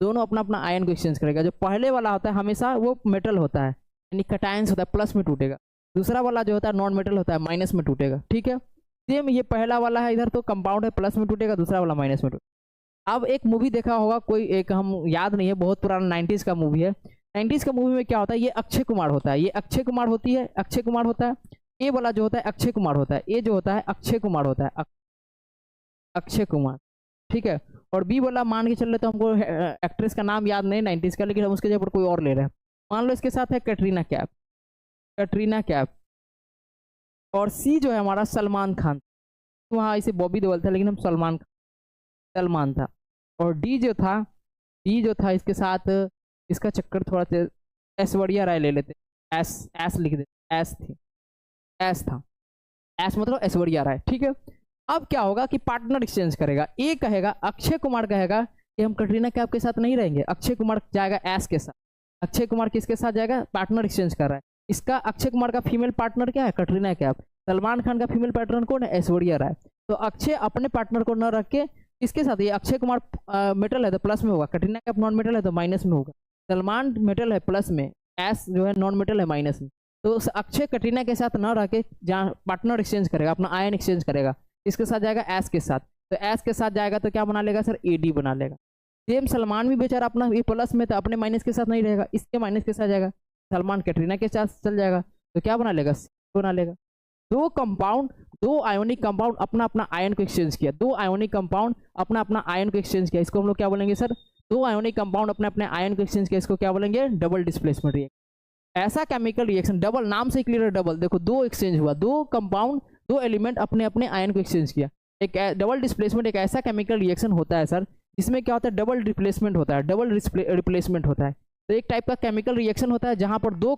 दोनों अपना अपना आयन को एक्सचेंज करेगा। जो पहले वाला होता है हमेशा वो मेटल होता है, यानी कटायंस होता है, प्लस में टूटेगा। दूसरा वाला जो होता है नॉन मेटल होता है, माइनस में टूटेगा, ठीक है। सेम ये पहला वाला है, इधर तो कंपाउंड है, प्लस में टूटेगा, दूसरा वाला माइनस में टूटेगा। अब एक मूवी देखा होगा कोई, एक हम याद नहीं है, बहुत पुराना 90s का मूवी है। 90s का मूवी में क्या होता है, ये अक्षय कुमार होता है, ये अक्षय कुमार होती है, अक्षय कुमार होता है। ए वाला जो होता है अक्षय कुमार होता है, ए जो होता है अक्षय कुमार होता है, अक्षय कुमार, ठीक है। और बी वाला मान के चल रहे, तो हमको एक्ट्रेस का नाम याद नहीं 90s का, लेकिन हम उसके जगह पर कोई और ले रहे हैं। मान लो इसके साथ है कैटरीना कैफ, कैटरीना कैफ। और सी जो है हमारा सलमान खान, तो वहाँ इसे बॉबी देओल था, लेकिन हम सलमान था। और डी जो था इसके साथ, इसका चक्कर थोड़ा सा ऐश्वर्या राय ले लेते, एस लिख देते, एस था, एस मतलब ऐश्वर्या राय, ठीक है। अब क्या होगा कि पार्टनर एक्सचेंज करेगा। ए कहेगा, अक्षय कुमार कहेगा कि हम कटरीना कैफ के साथ नहीं रहेंगे, अक्षय कुमार जाएगा एस के साथ। अक्षय कुमार किसके साथ जाएगा, पार्टनर एक्सचेंज कर रहा है। इसका अक्षय कुमार का फीमेल पार्टनर क्या है, कटरीना कैफ। सलमान खान का फीमेल पार्टनर कौन है, ऐश्वर्या राय। तो अक्षय अपने पार्टनर को न रख के इसके साथ, ये अक्षय कुमार मेटल है तो प्लस में होगा, कटरीना कैफ नॉन मेटल है तो माइनस में होगा, सलमान मेटल है प्लस में, एस जो है नॉन मेटल है माइनस में। तो अक्षय कटरीना के साथ न रह के जहाँ पार्टनर एक्सचेंज करेगा, अपना आयन एक्सचेंज करेगा, इसके साथ जाएगा एस के साथ। तो एस के साथ जाएगा तो क्या बना लेगा सर, एडी बना लेगा। सेम सलमान भी बेचारा अपना ये प्लस में, तो अपने माइनस के साथ नहीं रहेगा, इसके माइनस के साथ जाएगा, सलमान कैटरीना के साथ चल जाएगा, तो क्या बना लेगा, सी बना लेगा। दो कंपाउंड, दो आयोनिक कंपाउंड अपना अपना आयन को एक्सचेंज किया, दो आयोनिक कंपाउंड अपना अपना आयन को एक्सचेंज किया, इसको हम लोग क्या बोलेंगे सर, दो आयोनिक कंपाउंड अपने अपने आयन को एक्सचेंज किया, इसको क्या बोलेंगे, डबल डिस्प्लेसमेंट रिएक्शन। ऐसा केमिकल रिएक्शन, डबल नाम से क्लियर, डबल देखो दो एक्सचेंज हुआ, दो कंपाउंड, दो एलिमेंट अपने अपने आयन को एक्सचेंज किया। एक डबल डिस्प्लेसमेंट एक ऐसा केमिकल रिएक्शन होता है सर, इसमें क्या होता है, डबल रिप्लेसमेंट होता है, डबल रिप्लेसमेंट होता है। तो एक टाइप का केमिकल रिएक्शन होता है जहां पर दो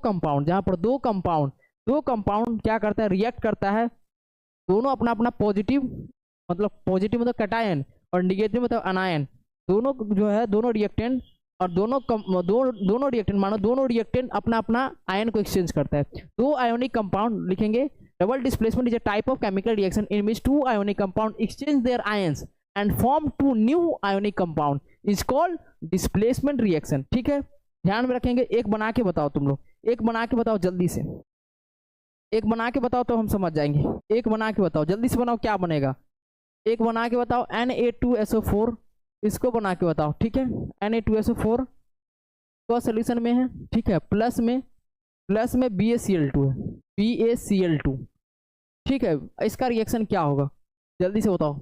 कंपाउंड क्या करता है, रिएक्ट करता है, दोनों अपना अपना पॉजिटिव मतलब कैटायन और निगेटिव मतलब अनायन, दोनों जो है दोनों रिएक्टेंट, और दोनों रिएक्टेंट मानो दोनों रिएक्टेंट अपना अपना आयन को एक्सचेंज करता है। दो आयोनिक कंपाउंड लिखेंगे, double displacement is a type of chemical reaction in which two ionic compound exchange their ions and form two new ionic compound is called displacement reaction। ठीक है, ध्यान में रखेंगे। एक बना के बताओ तुम लोग, एक बना के बताओ जल्दी से, एक बना के बताओ तो हम समझ जाएंगे। एक बना के बताओ, जल्दी से बनाओ, क्या बनेगा, एक बना के बताओ। Na2SO4, इसको बना के बताओ, ठीक है। Na2SO4 तो सोल्यूशन में है, ठीक है, प्लस में BaCl2 है, BaCl2, ठीक है। इसका रिएक्शन क्या होगा, जल्दी से बताओ,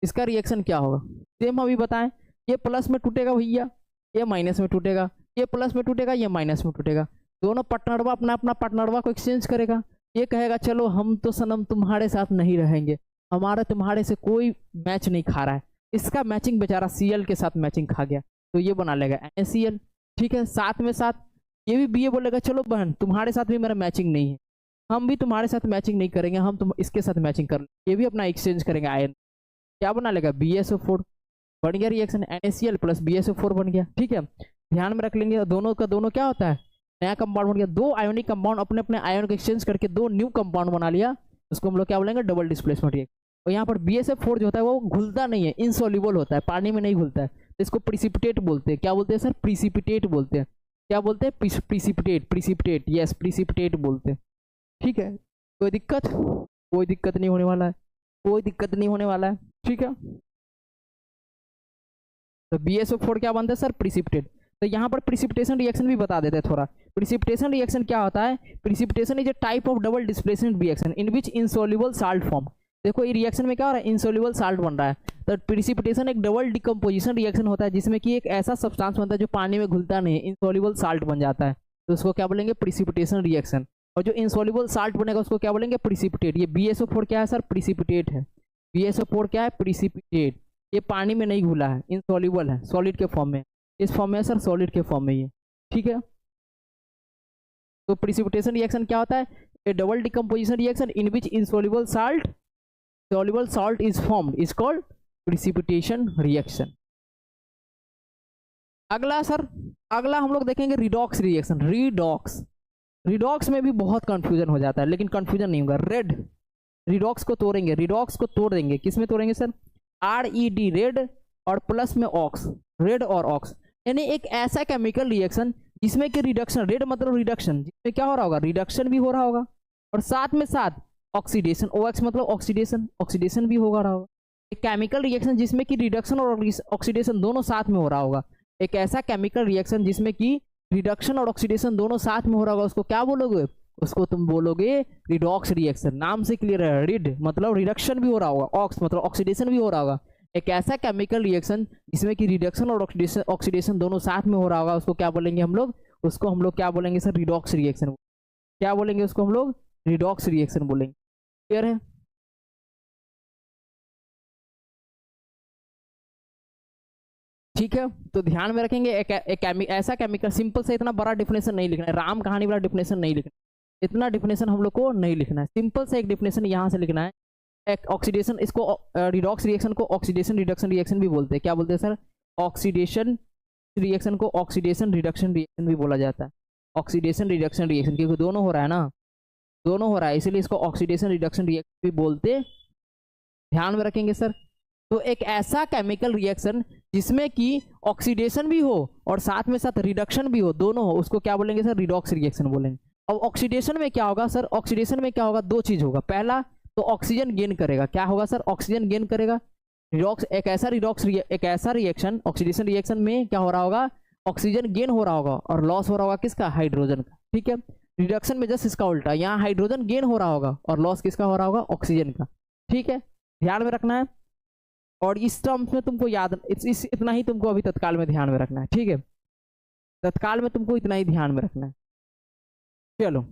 इसका रिएक्शन क्या होगा। सेम अभी बताएं, ये प्लस में टूटेगा भैया, ये माइनस में टूटेगा, ये प्लस में टूटेगा, ये माइनस में टूटेगा, दोनों पार्टनरवा अपना अपना पार्टनरवा को एक्सचेंज करेगा। ये कहेगा चलो हम तो सनम तुम्हारे साथ नहीं रहेंगे, हमारा तुम्हारे से कोई मैच नहीं खा रहा है। इसका मैचिंग बेचारा Cl के साथ मैचिंग खा गया, तो ये बना लेगा NaCl, ठीक है। साथ में साथ ये भी Ba बोलेगा चलो बहन तुम्हारे साथ भी मेरा मैचिंग नहीं है, हम भी तुम्हारे साथ मैचिंग नहीं करेंगे, हम तुम इसके साथ मैचिंग कर, ये भी अपना एक्सचेंज करेंगे आयन, क्या बना लेगा, BaSO4 बन गया रिएक्शन, NaCl प्लस BaSO4 बन गया, ठीक है। ध्यान में रख लेंगे, दोनों का दोनों क्या होता है, नया कंपाउंड बन गया। दो आयोनिक कंपाउंड अपने अपने आयन को एक्सचेंज करके दो न्यू कंपाउंड बना लिया, उसको हम लोग क्या बोलेंगे, डबल डिस्प्लेसमेंट रिएक्शन। और यहाँ पर BaSO4 जो होता है वो घुलता नहीं है, इनसॉल्युबल होता है, पानी में नहीं घुलता है, तो इसको प्रिसिपिटेट बोलते हैं। क्या बोलते हैं सर, प्रिसिपिटेट बोलते हैं। क्या बोलते हैं, प्रिसिपिटेट, यस प्रिसिपिटेट बोलते हैं, ठीक है। कोई दिक्कत। कोई दिक्कत नहीं होने वाला है, कोई दिक्कत नहीं होने वाला है, ठीक है। तो BSO4 क्या बनता है सर, प्रिसिपिटेट। तो यहाँ पर प्रिसिपिटेशन रिएक्शन भी बता देते हैं थोड़ा। प्रिसिपिटेशन रिएक्शन क्या होता है, precipitation is a type of double displacement reaction in which insoluble salt form. देखो ये रिएक्शन में क्या हो रहा है, इनसॉल्युबल साल्ट बन रहा है। तो प्रिसिपिटेशन एक डबल डिकम्पोजिशन रिएक्शन होता है जिसमें कि एक ऐसा सब्सटेंस बनता है जो पानी में घुलता नहीं है, इनसॉल्युबल साल्ट बन जाता है, तो उसको क्या बोलेंगे, प्रिसिपिटेशन रिएक्शन। और जो इनसॉल्युबल साल्ट बनेगा उसको क्या बोलेंगे, प्रिसिपिटेट। ये BSO4 क्या है सर, प्रिसिपिटेट है। BSO4 क्या है, प्रिसिपिटेट। ये पानी में नहीं घुला है, इनसॉल्युबल है, सॉलिड के फॉर्म में, इस फॉर्म में है सर, सॉलिड के फॉर्म में ये, ठीक है। तो प्रिसिपिटेशन रिएक्शन क्या होता है, A double decomposition reaction in which insoluble salt soluble salt is formed is called precipitation reaction। अगला सर, अगला हम लोग देखेंगे रिडॉक्स रिएक्शन। रिडॉक्स में भी बहुत कंफ्यूजन हो जाता है, लेकिन कंफ्यूजन नहीं होगा। रेड रिडॉक्स को तोड़ेंगे, रिडॉक्स को तोड़ देंगे, किस में तोड़ेंगे सर, RED रेड और प्लस में ऑक्स, रेड और ऑक्स, यानी एक ऐसा केमिकल रिएक्शन जिसमें कि रिडक्शन, रेड मतलब रिडक्शन, जिसमें क्या हो रहा होगा, रिडक्शन भी हो रहा होगा और साथ में साथ ऑक्सीडेशन, OX मतलब ऑक्सीडेशन, ऑक्सीडेशन भी होगा रहा होगा। एक केमिकल रिएक्शन जिसमें कि रिडक्शन और ऑक्सीडेशन दोनों साथ में हो रहा होगा। एक ऐसा केमिकल रिएक्शन जिसमें कि रिडक्शन और ऑक्सीडेशन दोनों साथ में हो रहा होगा, उसको क्या बोलोगे, उसको तुम बोलोगे रिडॉक्स रिएक्शन। नाम से क्लियर है, रिड मतलब रिडक्शन भी हो रहा होगा, ऑक्स मतलब ऑक्सीडेशन भी हो रहा होगा। एक ऐसा केमिकल रिएक्शन जिसमें कि रिडक्शन और ऑक्सीडेशन दोनों साथ में हो रहा होगा, उसको क्या बोलेंगे हम लोग, उसको हम लोग क्या बोलेंगे सर, रिडॉक्स रिएक्शन। क्या बोलेंगे उसको हम लोग, रिडॉक्स रिएक्शन बोलेंगे। क्लियर है, ठीक है। तो ध्यान में रखेंगे ऐसा केमिकल, सिंपल से इतना बड़ा डिफिनेशन नहीं लिखना है, राम कहानी वाला डिफिनेशन नहीं लिखना, इतना डिफिनेशन हम लोग को नहीं लिखना है। सिंपल से एक डिफिनेशन यहाँ से लिखना है। एक ऑक्सीडेशन, इसको रिडॉक्स रिएक्शन को ऑक्सीडेशन रिडक्शन रिएक्शन भी बोलते हैं। क्या बोलते हैं सर, ऑक्सीडेशन रिएक्शन को ऑक्सीडेशन रिडक्शन रिएक्शन भी बोला जाता है। ऑक्सीडेशन रिडक्शन रिएक्शन, क्योंकि दोनों हो रहा है ना, दोनों हो रहा है, इसीलिए इसको ऑक्सीडेशन रिडक्शन रिएक्शन भी बोलते, ध्यान में रखेंगे सर। तो एक ऐसा केमिकल रिएक्शन जिसमें कि ऑक्सीडेशन भी हो और साथ में साथ रिडक्शन भी हो, दोनों हो, उसको क्या बोलेंगे सर, रिडॉक्स रिएक्शन बोलेंगे। अब ऑक्सीडेशन में क्या होगा सर, ऑक्सीडेशन में क्या होगा, दो चीज होगा। पहला तो ऑक्सीजन गेन करेगा, क्या होगा सर, ऑक्सीजन गेन करेगा। रिडॉक्स एक ऐसा रिएक्शन, ऑक्सीडेशन रिएक्शन में क्या हो रहा होगा, ऑक्सीजन गेन हो रहा होगा और लॉस हो रहा होगा किसका, हाइड्रोजन का, ठीक है। रिडक्शन में जस्ट इसका उल्टा, यहाँ हाइड्रोजन गेन हो रहा होगा और लॉस किसका हो रहा होगा, ऑक्सीजन का, ठीक है। ध्यान में रखना है, और इस टर्म्स में तुमको याद इतना ही तुमको अभी तत्काल में ध्यान में रखना है, ठीक है। तत्काल में तुमको इतना ही ध्यान में रखना है। चलो,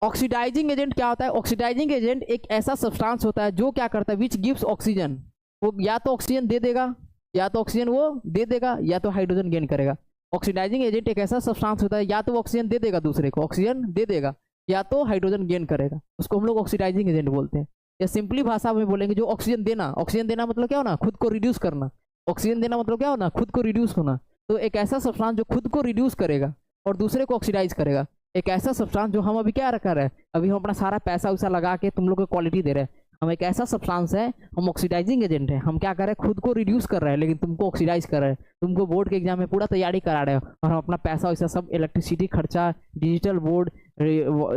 ऑक्सीडाइजिंग एजेंट क्या होता है, ऑक्सीडाइजिंग एजेंट एक ऐसा सब्सटेंस होता है जो क्या करता है, विच गिव्स ऑक्सीजन, वो या तो ऑक्सीजन दे देगा, या तो ऑक्सीजन वो दे देगा, या तो हाइड्रोजन गेन करेगा। ऑक्सीडाइजिंग एजेंट एक ऐसा सब्सटेंस होता है, या तो ऑक्सीजन दे देगा, दूसरे को ऑक्सीजन दे देगा, या तो हाइड्रोजन गेन करेगा, उसको हम लोग ऑक्सीडाइजिंग एजेंट बोलते हैं। या सिंपली भाषा में बोलेंगे, जो ऑक्सीजन देना, ऑक्सीजन देना मतलब क्या होना, खुद को रिड्यूस करना। ऑक्सीजन देना मतलब क्या होना, खुद को रिड्यूस होना। तो एक ऐसा सब्सटेंस जो खुद को रिड्यूस करेगा और दूसरे को ऑक्सीडाइज करेगा, एक ऐसा सब्सटेंस जो हम अभी क्या रखा है, अभी हम अपना सारा पैसा वैसा लगा के तुम लोग को क्वालिटी दे रहे हैं, हम एक ऐसा सब्सटेंस है, हम ऑक्सीडाइजिंग एजेंट है, हम क्या कर रहे हैं, खुद को रिड्यूस कर रहे हैं, लेकिन तुमको ऑक्सीडाइज कर रहे हैं। तुमको बोर्ड के एग्जाम में पूरा तैयारी करा रहे हो और हम अपना पैसा वैसा सब, इलेक्ट्रिसिटी खर्चा, डिजिटल बोर्ड,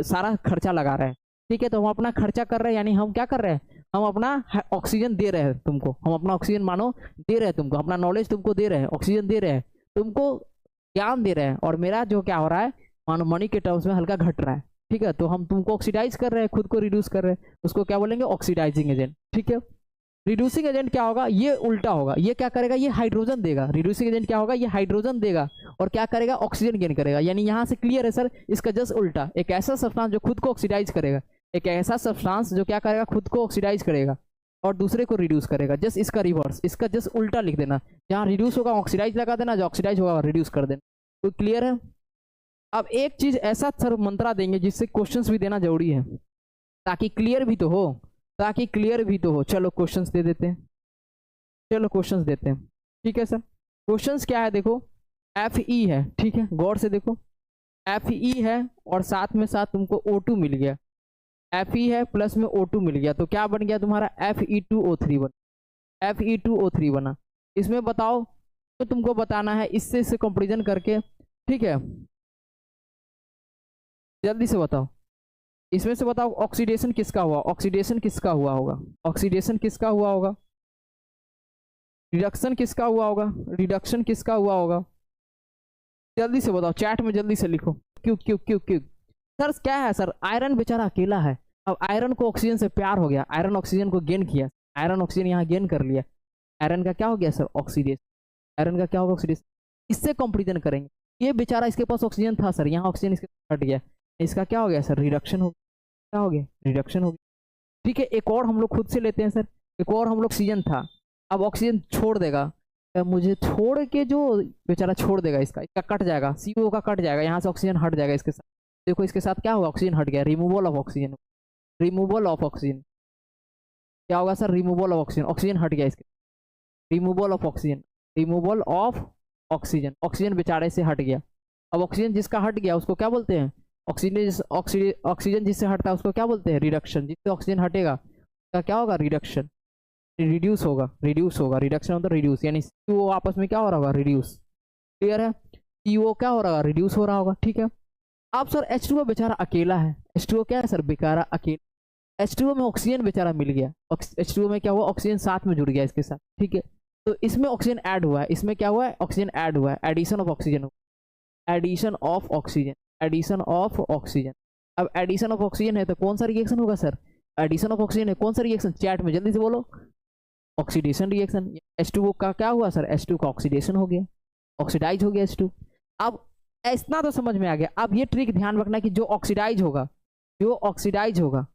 सारा खर्चा लगा रहे हैं, ठीक है। तो हम अपना खर्चा कर रहे हैं, यानी हम क्या कर रहे हैं, हम अपना ऑक्सीजन दे रहे हैं तुमको, हम अपना ऑक्सीजन मानो दे रहे हैं तुमको, अपना नॉलेज तुमको दे रहे हैं, ऑक्सीजन दे रहे हैं, तुमको ज्ञान दे रहे हैं, और मेरा जो क्या हो रहा है, मानो मनी के टर्म्स में हल्का घट रहा है, ठीक है। तो हम तुमको ऑक्सीडाइज कर रहे हैं, खुद को रिड्यूस कर रहे हैं, उसको क्या बोलेंगे, ऑक्सीडाइजिंग एजेंट, ठीक है। रिड्यूसिंग एजेंट क्या होगा, ये उल्टा होगा, ये क्या करेगा, ये हाइड्रोजन देगा। रिड्यूसिंग एजेंट क्या होगा, ये हाइड्रोजन देगा और क्या करेगा, ऑक्सीजन गेन करेगा। यानी यहाँ से क्लियर है सर, इसका जस्ट उल्टा, एक ऐसा सब्सटेंस जो खुद को ऑक्सीडाइज करेगा, एक ऐसा सब्सटेंस जो क्या करेगा, खुद को ऑक्सीडाइज करेगा और दूसरे को रिड्यूस करेगा, जस्ट इसका रिवर्स, इसका जस्ट उल्टा लिख देना। जहाँ रिड्यूस होगा ऑक्सीडाइज लगा देना, जो ऑक्सीडाइज होगा रिड्यूस कर देना। तो क्लियर है। अब एक चीज ऐसा सर मंत्रा देंगे जिससे क्वेश्चंस भी देना जरूरी है, ताकि क्लियर भी तो हो, ताकि क्लियर भी तो हो। चलो क्वेश्चंस दे देते हैं, चलो क्वेश्चंस देते हैं, ठीक है सर। क्वेश्चंस क्या है, देखो FE है, ठीक है, गौर से देखो, FE है और साथ में साथ तुमको O2 मिल गया, FE है प्लस में O2 मिल गया, तो क्या बन गया तुम्हारा, Fe2O3 बना, Fe2O3 बना। इसमें बताओ, तो तुमको बताना है इससे कंपेरिजन करके, ठीक है, जल्दी से बताओ। इसमें से बताओ ऑक्सीडेशन किसका हुआ, ऑक्सीडेशन किसका हुआ होगा, ऑक्सीडेशन किसका हुआ होगा, रिडक्शन किसका हुआ होगा, रिडक्शन किसका हुआ होगा, जल्दी से बताओ, चैट में जल्दी से लिखो। क्यों क्यों क्यों क्यों सर, क्या है सर, आयरन बेचारा अकेला है, अब आयरन को ऑक्सीजन से प्यार हो गया, आयरन ऑक्सीजन को गेन किया, आयरन ऑक्सीजन यहाँ गेन कर लिया, आयरन का क्या हो गया सर, ऑक्सीडेशन, आयरन का क्या होगा, ऑक्सीडेशन। इससे कंपेरिजन करेंगे, ये बेचारा इसके पास ऑक्सीजन था सर, यहाँ ऑक्सीजन इसके हट गया, इसका क्या हो गया सर, रिडक्शन हो गया, क्या हो गया, रिडक्शन हो गया। ठीक है, एक और हम लोग खुद से लेते हैं सर, एक और हम लोग ऑक्सीजन था, अब ऑक्सीजन छोड़ देगा, मुझे छोड़ के जो बेचारा छोड़ देगा, इसका कट जाएगा, CO का कट जाएगा, यहाँ से ऑक्सीजन हट जाएगा इसके साथ, देखो इसके साथ क्या होगा, ऑक्सीजन हट गया, removal of oxygen, removal of oxygen, क्या होगा sir, removal of oxygen, oxygen हट गया इसके, removal of oxygen, removal of oxygen, oxygen बेचारे से हट गया। अब ऑक्सीजन जिसका हट गया उसको क्या बोलते हैं, ऑक्सीजन जिससे हटता है उसको क्या बोलते हैं, रिडक्शन, जिससे ऑक्सीजन हटेगा उसका क्या होगा, रिडक्शन, रिड्यूस होगा, रिड्यूस होगा, रिडक्शन मतलब रिड्यूस, यानी CO आपस में क्या हो रहा होगा, रिड्यूस, क्लियर है, CO क्या हो रहा होगा, रिड्यूस हो रहा होगा। ठीक है, अब सर H2O बेचारा अकेला है, H2O क्या है सर, बेचारा अकेला, H2O में ऑक्सीजन बेचारा मिल गया, H2O में क्या हुआ, ऑक्सीजन साथ में जुड़ गया इसके साथ। ठीक है, तो इसमें ऑक्सीजन ऐड हुआ है, इसमें क्या हुआ है, ऑक्सीजन ऐड हुआ है, addition of oxygen, addition of oxygen, addition of oxygen. अब एडिशन ऑफ ऑक्सीजन है तो कौन सा रिएक्शन होगा सर, एडिशन ऑफ ऑक्सीजन है, कौन सा रिएक्शन, चैट में जल्दी से बोलो, ऑक्सीडेशन रिएक्शन। H2O का क्या हुआ सर, H2 का ऑक्सीडेशन हो गया, ऑक्सीडाइज हो गया H2। अब इतना तो समझ में आ गया, अब ये ट्रिक ध्यान रखना कि जो ऑक्सीडाइज होगा, जो ऑक्सीडाइज होगा,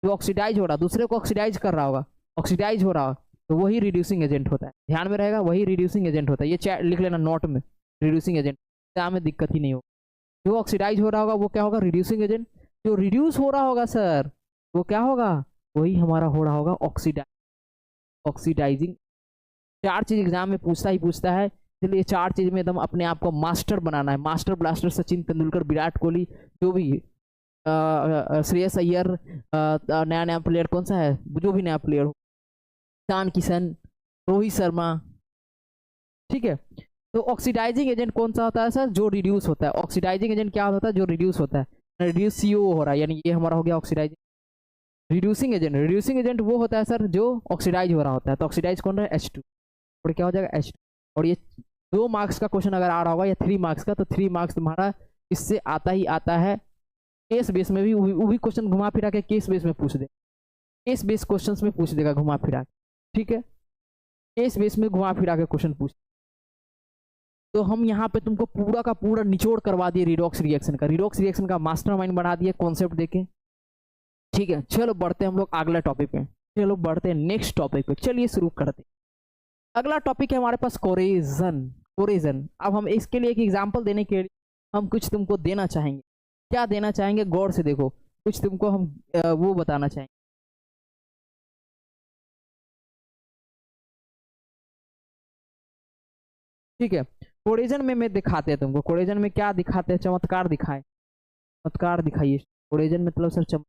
जो ऑक्सीडाइज हो रहा, दूसरे को ऑक्सीडाइज कर रहा होगा, ऑक्सीडाइज हो रहा हो, तो वही रिड्यूसिंग एजेंट होता है, ध्यान में रहेगा, वही रिड्यूसिंग एजेंट होता है, ये चैट लिख लेना नोट में, रिड्यूसिंग एजेंट, क्या में दिक्कत ही नहीं होगा, जो ऑक्सीडाइज हो रहा होगा वो क्या होगा, रिड्यूसिंग एजेंट, जो रिड्यूस हो रहा होगा सर वो क्या होगा, वही हमारा हो रहा होगा ऑक्सीडाइजिंग। चार चीज एग्जाम में पूछता ही पूछता है, इसलिए चार चीज में एकदम अपने आप को मास्टर बनाना है, मास्टर ब्लास्टर सचिन तेंदुलकर, विराट कोहली, जो भी श्रेयस अय्यर, नया नया प्लेयर कौन सा है, जो भी नया प्लेयर हो, ईशान किशन, रोहित शर्मा। ठीक है, तो ऑक्सीडाइजिंग एजेंट कौन सा होता है सर, जो रिड्यूस होता है, ऑक्सीडाइजिंग एजेंट क्या होता है, जो रिड्यूस होता है, रिड्यूस CO हो रहा है, यानी ये हमारा हो गया oxidising. Reducing agent, reducing agent वो होता है सर जो ऑक्सीडाइज हो रहा होता है, तो ऑक्सीडाइज कौन रहा है, H2, और क्या हो जाएगा H2। और ये 2 मार्क्स का क्वेश्चन अगर आ रहा होगा या 3 मार्क्स का, तो 3 मार्क्स तुम्हारा इससे आता ही आता है, केस बेस में भी, वो भी क्वेश्चन घुमा फिरा के केस बेस में पूछ दे, केस बेस क्वेश्चन में पूछ देगा घुमा फिरा के। ठीक है, केस बेस में घुमा फिरा के क्वेश्चन पूछ, तो हम यहाँ पे तुमको पूरा का पूरा निचोड़ करवा दिए रिडॉक्स रिएक्शन का, रिडॉक्स रिएक्शन का मास्टरमाइंड बना दिए कॉन्सेप्ट देके। ठीक है, चलो बढ़ते हैं हम लोग अगला टॉपिक पे, चलो बढ़ते हैं नेक्स्ट टॉपिक पे, चलिए शुरू करते हैं। अगला टॉपिक है हमारे पास कोरेजन, कोरेजन। अब हम इसके लिए एक एग्जांपल देने के लिए हम कुछ तुमको देना चाहेंगे, क्या देना चाहेंगे, गौर से देखो, कुछ तुमको हम वो बताना चाहेंगे। ठीक है, कोरेजन में दिखाते हैं तुमको, कोरेजन में क्या दिखाते हैं, चमत्कार दिखाए, चमत्कार दिखाइए, कोरेजन मतलब सर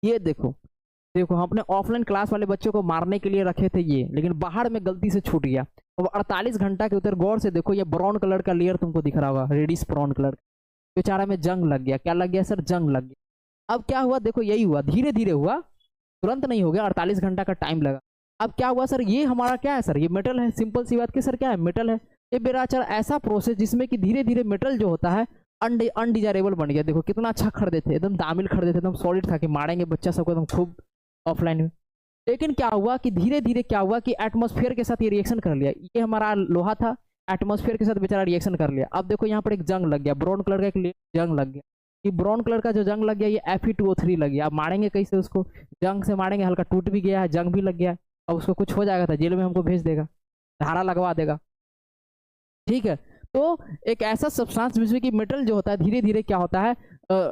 ये देखो, देखो हम अपने ऑफलाइन क्लास वाले बच्चों को मारने के लिए रखे थे ये, लेकिन बाहर में गलती से छूट गया। अब 48 घंटा के उतर गौर से देखो, ये ब्राउन कलर का लेयर तुमको दिख रहा होगा, रेडिश ब्राउन कलर, बेचारा में जंग लग गया, क्या लग गया सर, जंग लग गया। अब क्या हुआ, देखो यही हुआ, धीरे धीरे हुआ, तुरंत नहीं हो गया, 48 घंटा का टाइम लगा। अब क्या हुआ सर, ये हमारा क्या है सर, ये मेटल है, सिंपल सी बात की सर, क्या है, मेटल है। ये बेराचर ऐसा प्रोसेस जिसमें कि धीरे धीरे मेटल जो होता है अनडिजायरेबल बन गया। देखो कितना अच्छा खरीदे थे, एकदम दामिल खरीदे थे, एकदम सॉलिड था कि मारेंगे बच्चा सबको एकदम खूब ऑफलाइन में। लेकिन क्या हुआ कि धीरे धीरे क्या हुआ कि एटमॉस्फेयर के साथ ये रिएक्शन कर लिया, ये हमारा लोहा था, एटमॉस्फेयर के साथ बेचारा रिएक्शन कर लिया। अब देखो यहाँ पर एक जंग लग गया, ब्राउन कलर का एक जंग लग गया, ये ब्राउन कलर का जो जंग लग गया ये Fe2O3 लग गया। अब मारेंगे कैसे उसको, जंग से मारेंगे, हल्का टूट भी गया है, जंग भी लग गया, अब उसको कुछ हो जाएगा था, जेल में हमको भेज देगा, धारा लगवा देगा। ठीक है, तो एक ऐसा सब्सटेंस जिसमें कि मेटल जो होता है धीरे धीरे क्या होता है,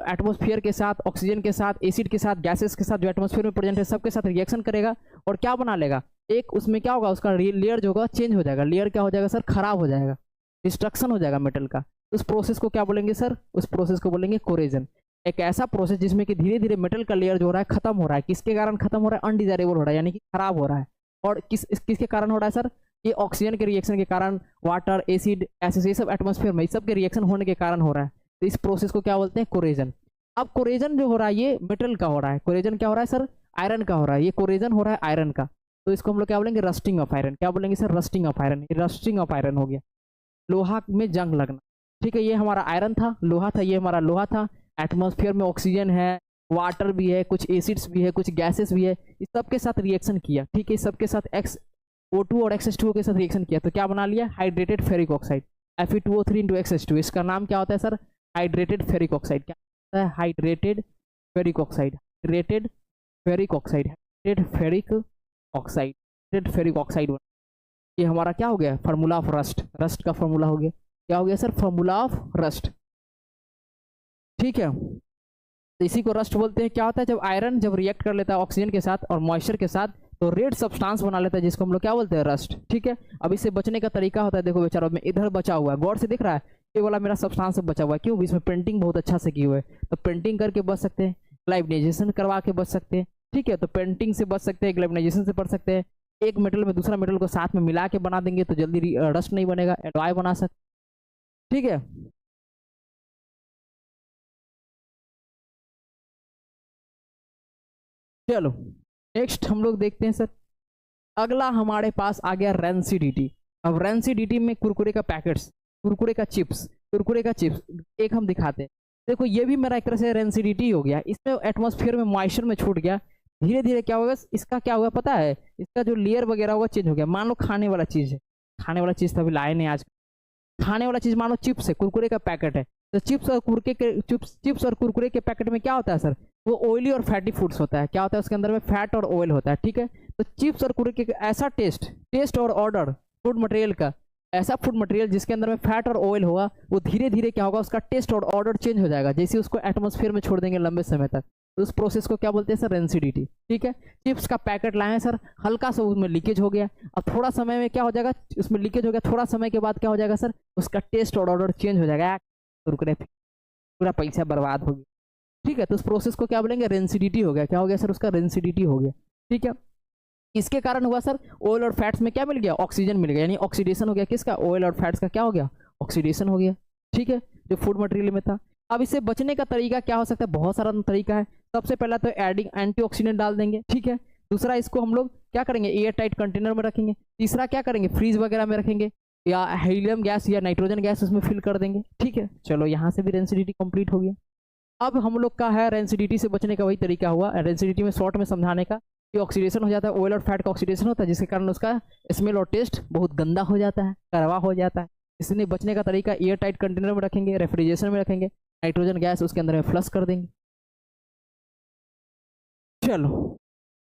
एटमॉस्फेयर के साथ, ऑक्सीजन के साथ, एसिड के साथ, गैसेस के साथ, जो एटमॉस्फेयर में प्रेजेंट है सबके साथ रिएक्शन करेगा और क्या बना लेगा, एक उसमें क्या होगा, उसका लेयर जो होगा चेंज हो जाएगा, लेयर क्या हो जाएगा सर, खराब हो जाएगा, डिस्ट्रक्शन हो जाएगा मेटल का। उस प्रोसेस को क्या बोलेंगे सर, उस प्रोसेस को बोलेंगे कोरेजन। एक ऐसा प्रोसेस जिसमें कि धीरे धीरे मेटल का लेयर जो हो रहा है खत्म हो रहा है, किसके कारण खत्म हो रहा है, अनडिजायरेबल हो रहा है, यानी कि खराब हो रहा है। और किसके कारण हो रहा है सर, ये ऑक्सीजन के रिएक्शन के कारण, वाटर, एसिड, एसिड, ये सब एटमॉस्फेयर में सब के रिएक्शन होने के कारण हो रहा है। तो इस प्रोसेस को क्या बोलते हैं, कोरेजन। अब कोरेजन जो हो रहा है ये मेटल का हो रहा है, कोरेजन क्या हो रहा है सर, आयरन का हो रहा है, ये कोरेजन हो रहा है आयरन का, तो इसको हम लोग क्या बोलेंगे, रस्टिंग ऑफ आयरन। क्या बोलेंगे sir, rusting of iron, rusting of iron हो गया, लोहा में जंग लगना। ठीक है, ये हमारा आयरन था, लोहा था, ये हमारा लोहा था, एटमॉस्फेयर में ऑक्सीजन है, वाटर भी है, कुछ एसिड्स भी है, कुछ गैसेस भी है, इस सब के साथ रिएक्शन किया। ठीक है, इस सब के साथ XO2 और XH2O के साथ रिएक्शन किया, तो क्या बना लिया, hydrated ferric oxide, Fe2O3 into XH2। इसका नाम क्या होता है सर, हाइड्रेटेड फेरिक ऑक्साइड। क्या होता है, hydrated ferric oxide, hydrated ferric oxide, hydrated ferric oxide, hydrated ferric oxide. ये हमारा क्या हो गया, फार्मूला ऑफ रस्ट, रस्ट का फार्मूला हो गया, क्या हो गया सर, फार्मूला ऑफ रस्ट। ठीक है, तो इसी को रस्ट बोलते हैं। क्या होता है, जब आयरन जब रिएक्ट कर लेता है ऑक्सीजन के साथ और मॉइस्चर के साथ, तो रेड सब्सटेंस बना लेता है, जिसको हम लोग क्या बोलते हैं, रस्ट। ठीक है, अब इससे बचने का तरीका होता है, देखो बेचारा में इधर बचा हुआ है, गौर से दिख रहा है, ये वाला मेरा सब्सटेंस बचा हुआ है, क्यों, इसमें पेंटिंग बहुत अच्छा से की हुआ है, तो पेंटिंग करके बच सकते हैं, ग्लाइबनाइजेशन करवा के बच सकते हैं। ठीक है, तो पेंटिंग से बच सकते हैं, ग्लाइबनाइजेशन से बच सकते हैं, एक मेटल में दूसरा मेटल को साथ में मिला के बना देंगे तो जल्दी रस्ट नहीं बनेगा, एलॉय बना सकते। ठीक है, चलो नेक्स्ट हम लोग देखते हैं सर, अगला हमारे पास आ गया रेंसिडिटी। अब रेंसिडिटी में कुरकुरे का पैकेट्स, कुरकुरे का चिप्स, कुरकुरे का चिप्स एक हम दिखाते हैं। देखो ये भी मेरा एक तरह से रेंसिडिटी हो गया, इसमें एटमॉस्फेयर में मॉइस्चर में छूट गया, धीरे धीरे क्या होगा, इसका क्या होगा पता है, इसका जो लेयर वगैरह होगा चेंज हो गया। मान लो खाने वाला चीज है, खाने वाला चीज तो अभी लाए नहीं आज, खाने वाला चीज मान लो चिप्स है, कुरकुरे का पैकेट है, तो चिप्स और कुरकुरे के चिप्स और कुरकुरे के पैकेट में क्या होता है सर, वो ऑयली और फैटी फूड्स होता है। क्या होता है उसके अंदर में, फैट और ऑयल होता है। ठीक है, तो चिप्स और कुरकुरे के ऐसा टेस्ट और ऑर्डर फूड मटेरियल का, ऐसा फूड मटेरियल जिसके अंदर में फैट और ऑयल होगा, वो धीरे धीरे क्या होगा, उसका टेस्ट और ऑर्डर चेंज हो जाएगा, जैसे उसको एटमॉस्फेयर में छोड़ देंगे लंबे समय तक, तो उस प्रोसेस को क्या बोलते हैं सर, रेंसिडिटी। ठीक है, चिप्स का पैकेट लाए सर, हल्का सा उसमें लीकेज हो गया, अब थोड़ा समय में क्या हो जाएगा, उसमें लीकेज हो गया, थोड़ा समय के बाद क्या हो जाएगा सर, उसका टेस्ट और ऑर्डर चेंज हो जाएगा, कुरकुरे पूरा पैसा बर्बाद हो गया। ठीक है, तो उस प्रोसेस को क्या बोलेंगे, रेंसिडिटी हो गया। क्या हो गया सर, उसका रेंसिडिटी हो गया। ठीक है, इसके कारण हुआ सर, ऑयल और फैट्स में क्या मिल गया, ऑक्सीजन मिल गया, यानी ऑक्सीडेशन हो गया, किसका, ऑयल और फैट्स का क्या हो गया, ऑक्सीडेशन हो गया। ठीक है, जो फूड मटेरियल में था। अब इससे बचने का तरीका क्या हो सकता है, बहुत सारा तरीका है। सबसे पहला तो एडिंग एंटीऑक्सीडेंट डाल देंगे। ठीक है, दूसरा इसको हम लोग क्या करेंगे, एयर टाइट कंटेनर में रखेंगे। तीसरा क्या करेंगे, फ्रीज वगैरह में रखेंगे, या हीलियम गैस या नाइट्रोजन गैस उसमें फिल कर देंगे। ठीक है, चलो यहाँ से भी रेंसिडिटी कंप्लीट हो गया। अब हम लोग का है रेंसिडिटी से बचने का वही तरीका हुआ, रेंसिडिटी में शॉर्ट में समझाने का, कि ऑक्सीडेशन हो जाता है, ऑयल और फैट का ऑक्सीडेशन होता है, जिसके कारण उसका स्मेल और टेस्ट बहुत गंदा हो जाता है, कड़वा हो जाता है। इसलिए बचने का तरीका, एयर टाइट कंटेनर में रखेंगे, रेफ्रिजरेशन में रखेंगे, नाइट्रोजन गैस उसके अंदर में फ्लश कर देंगे। चलो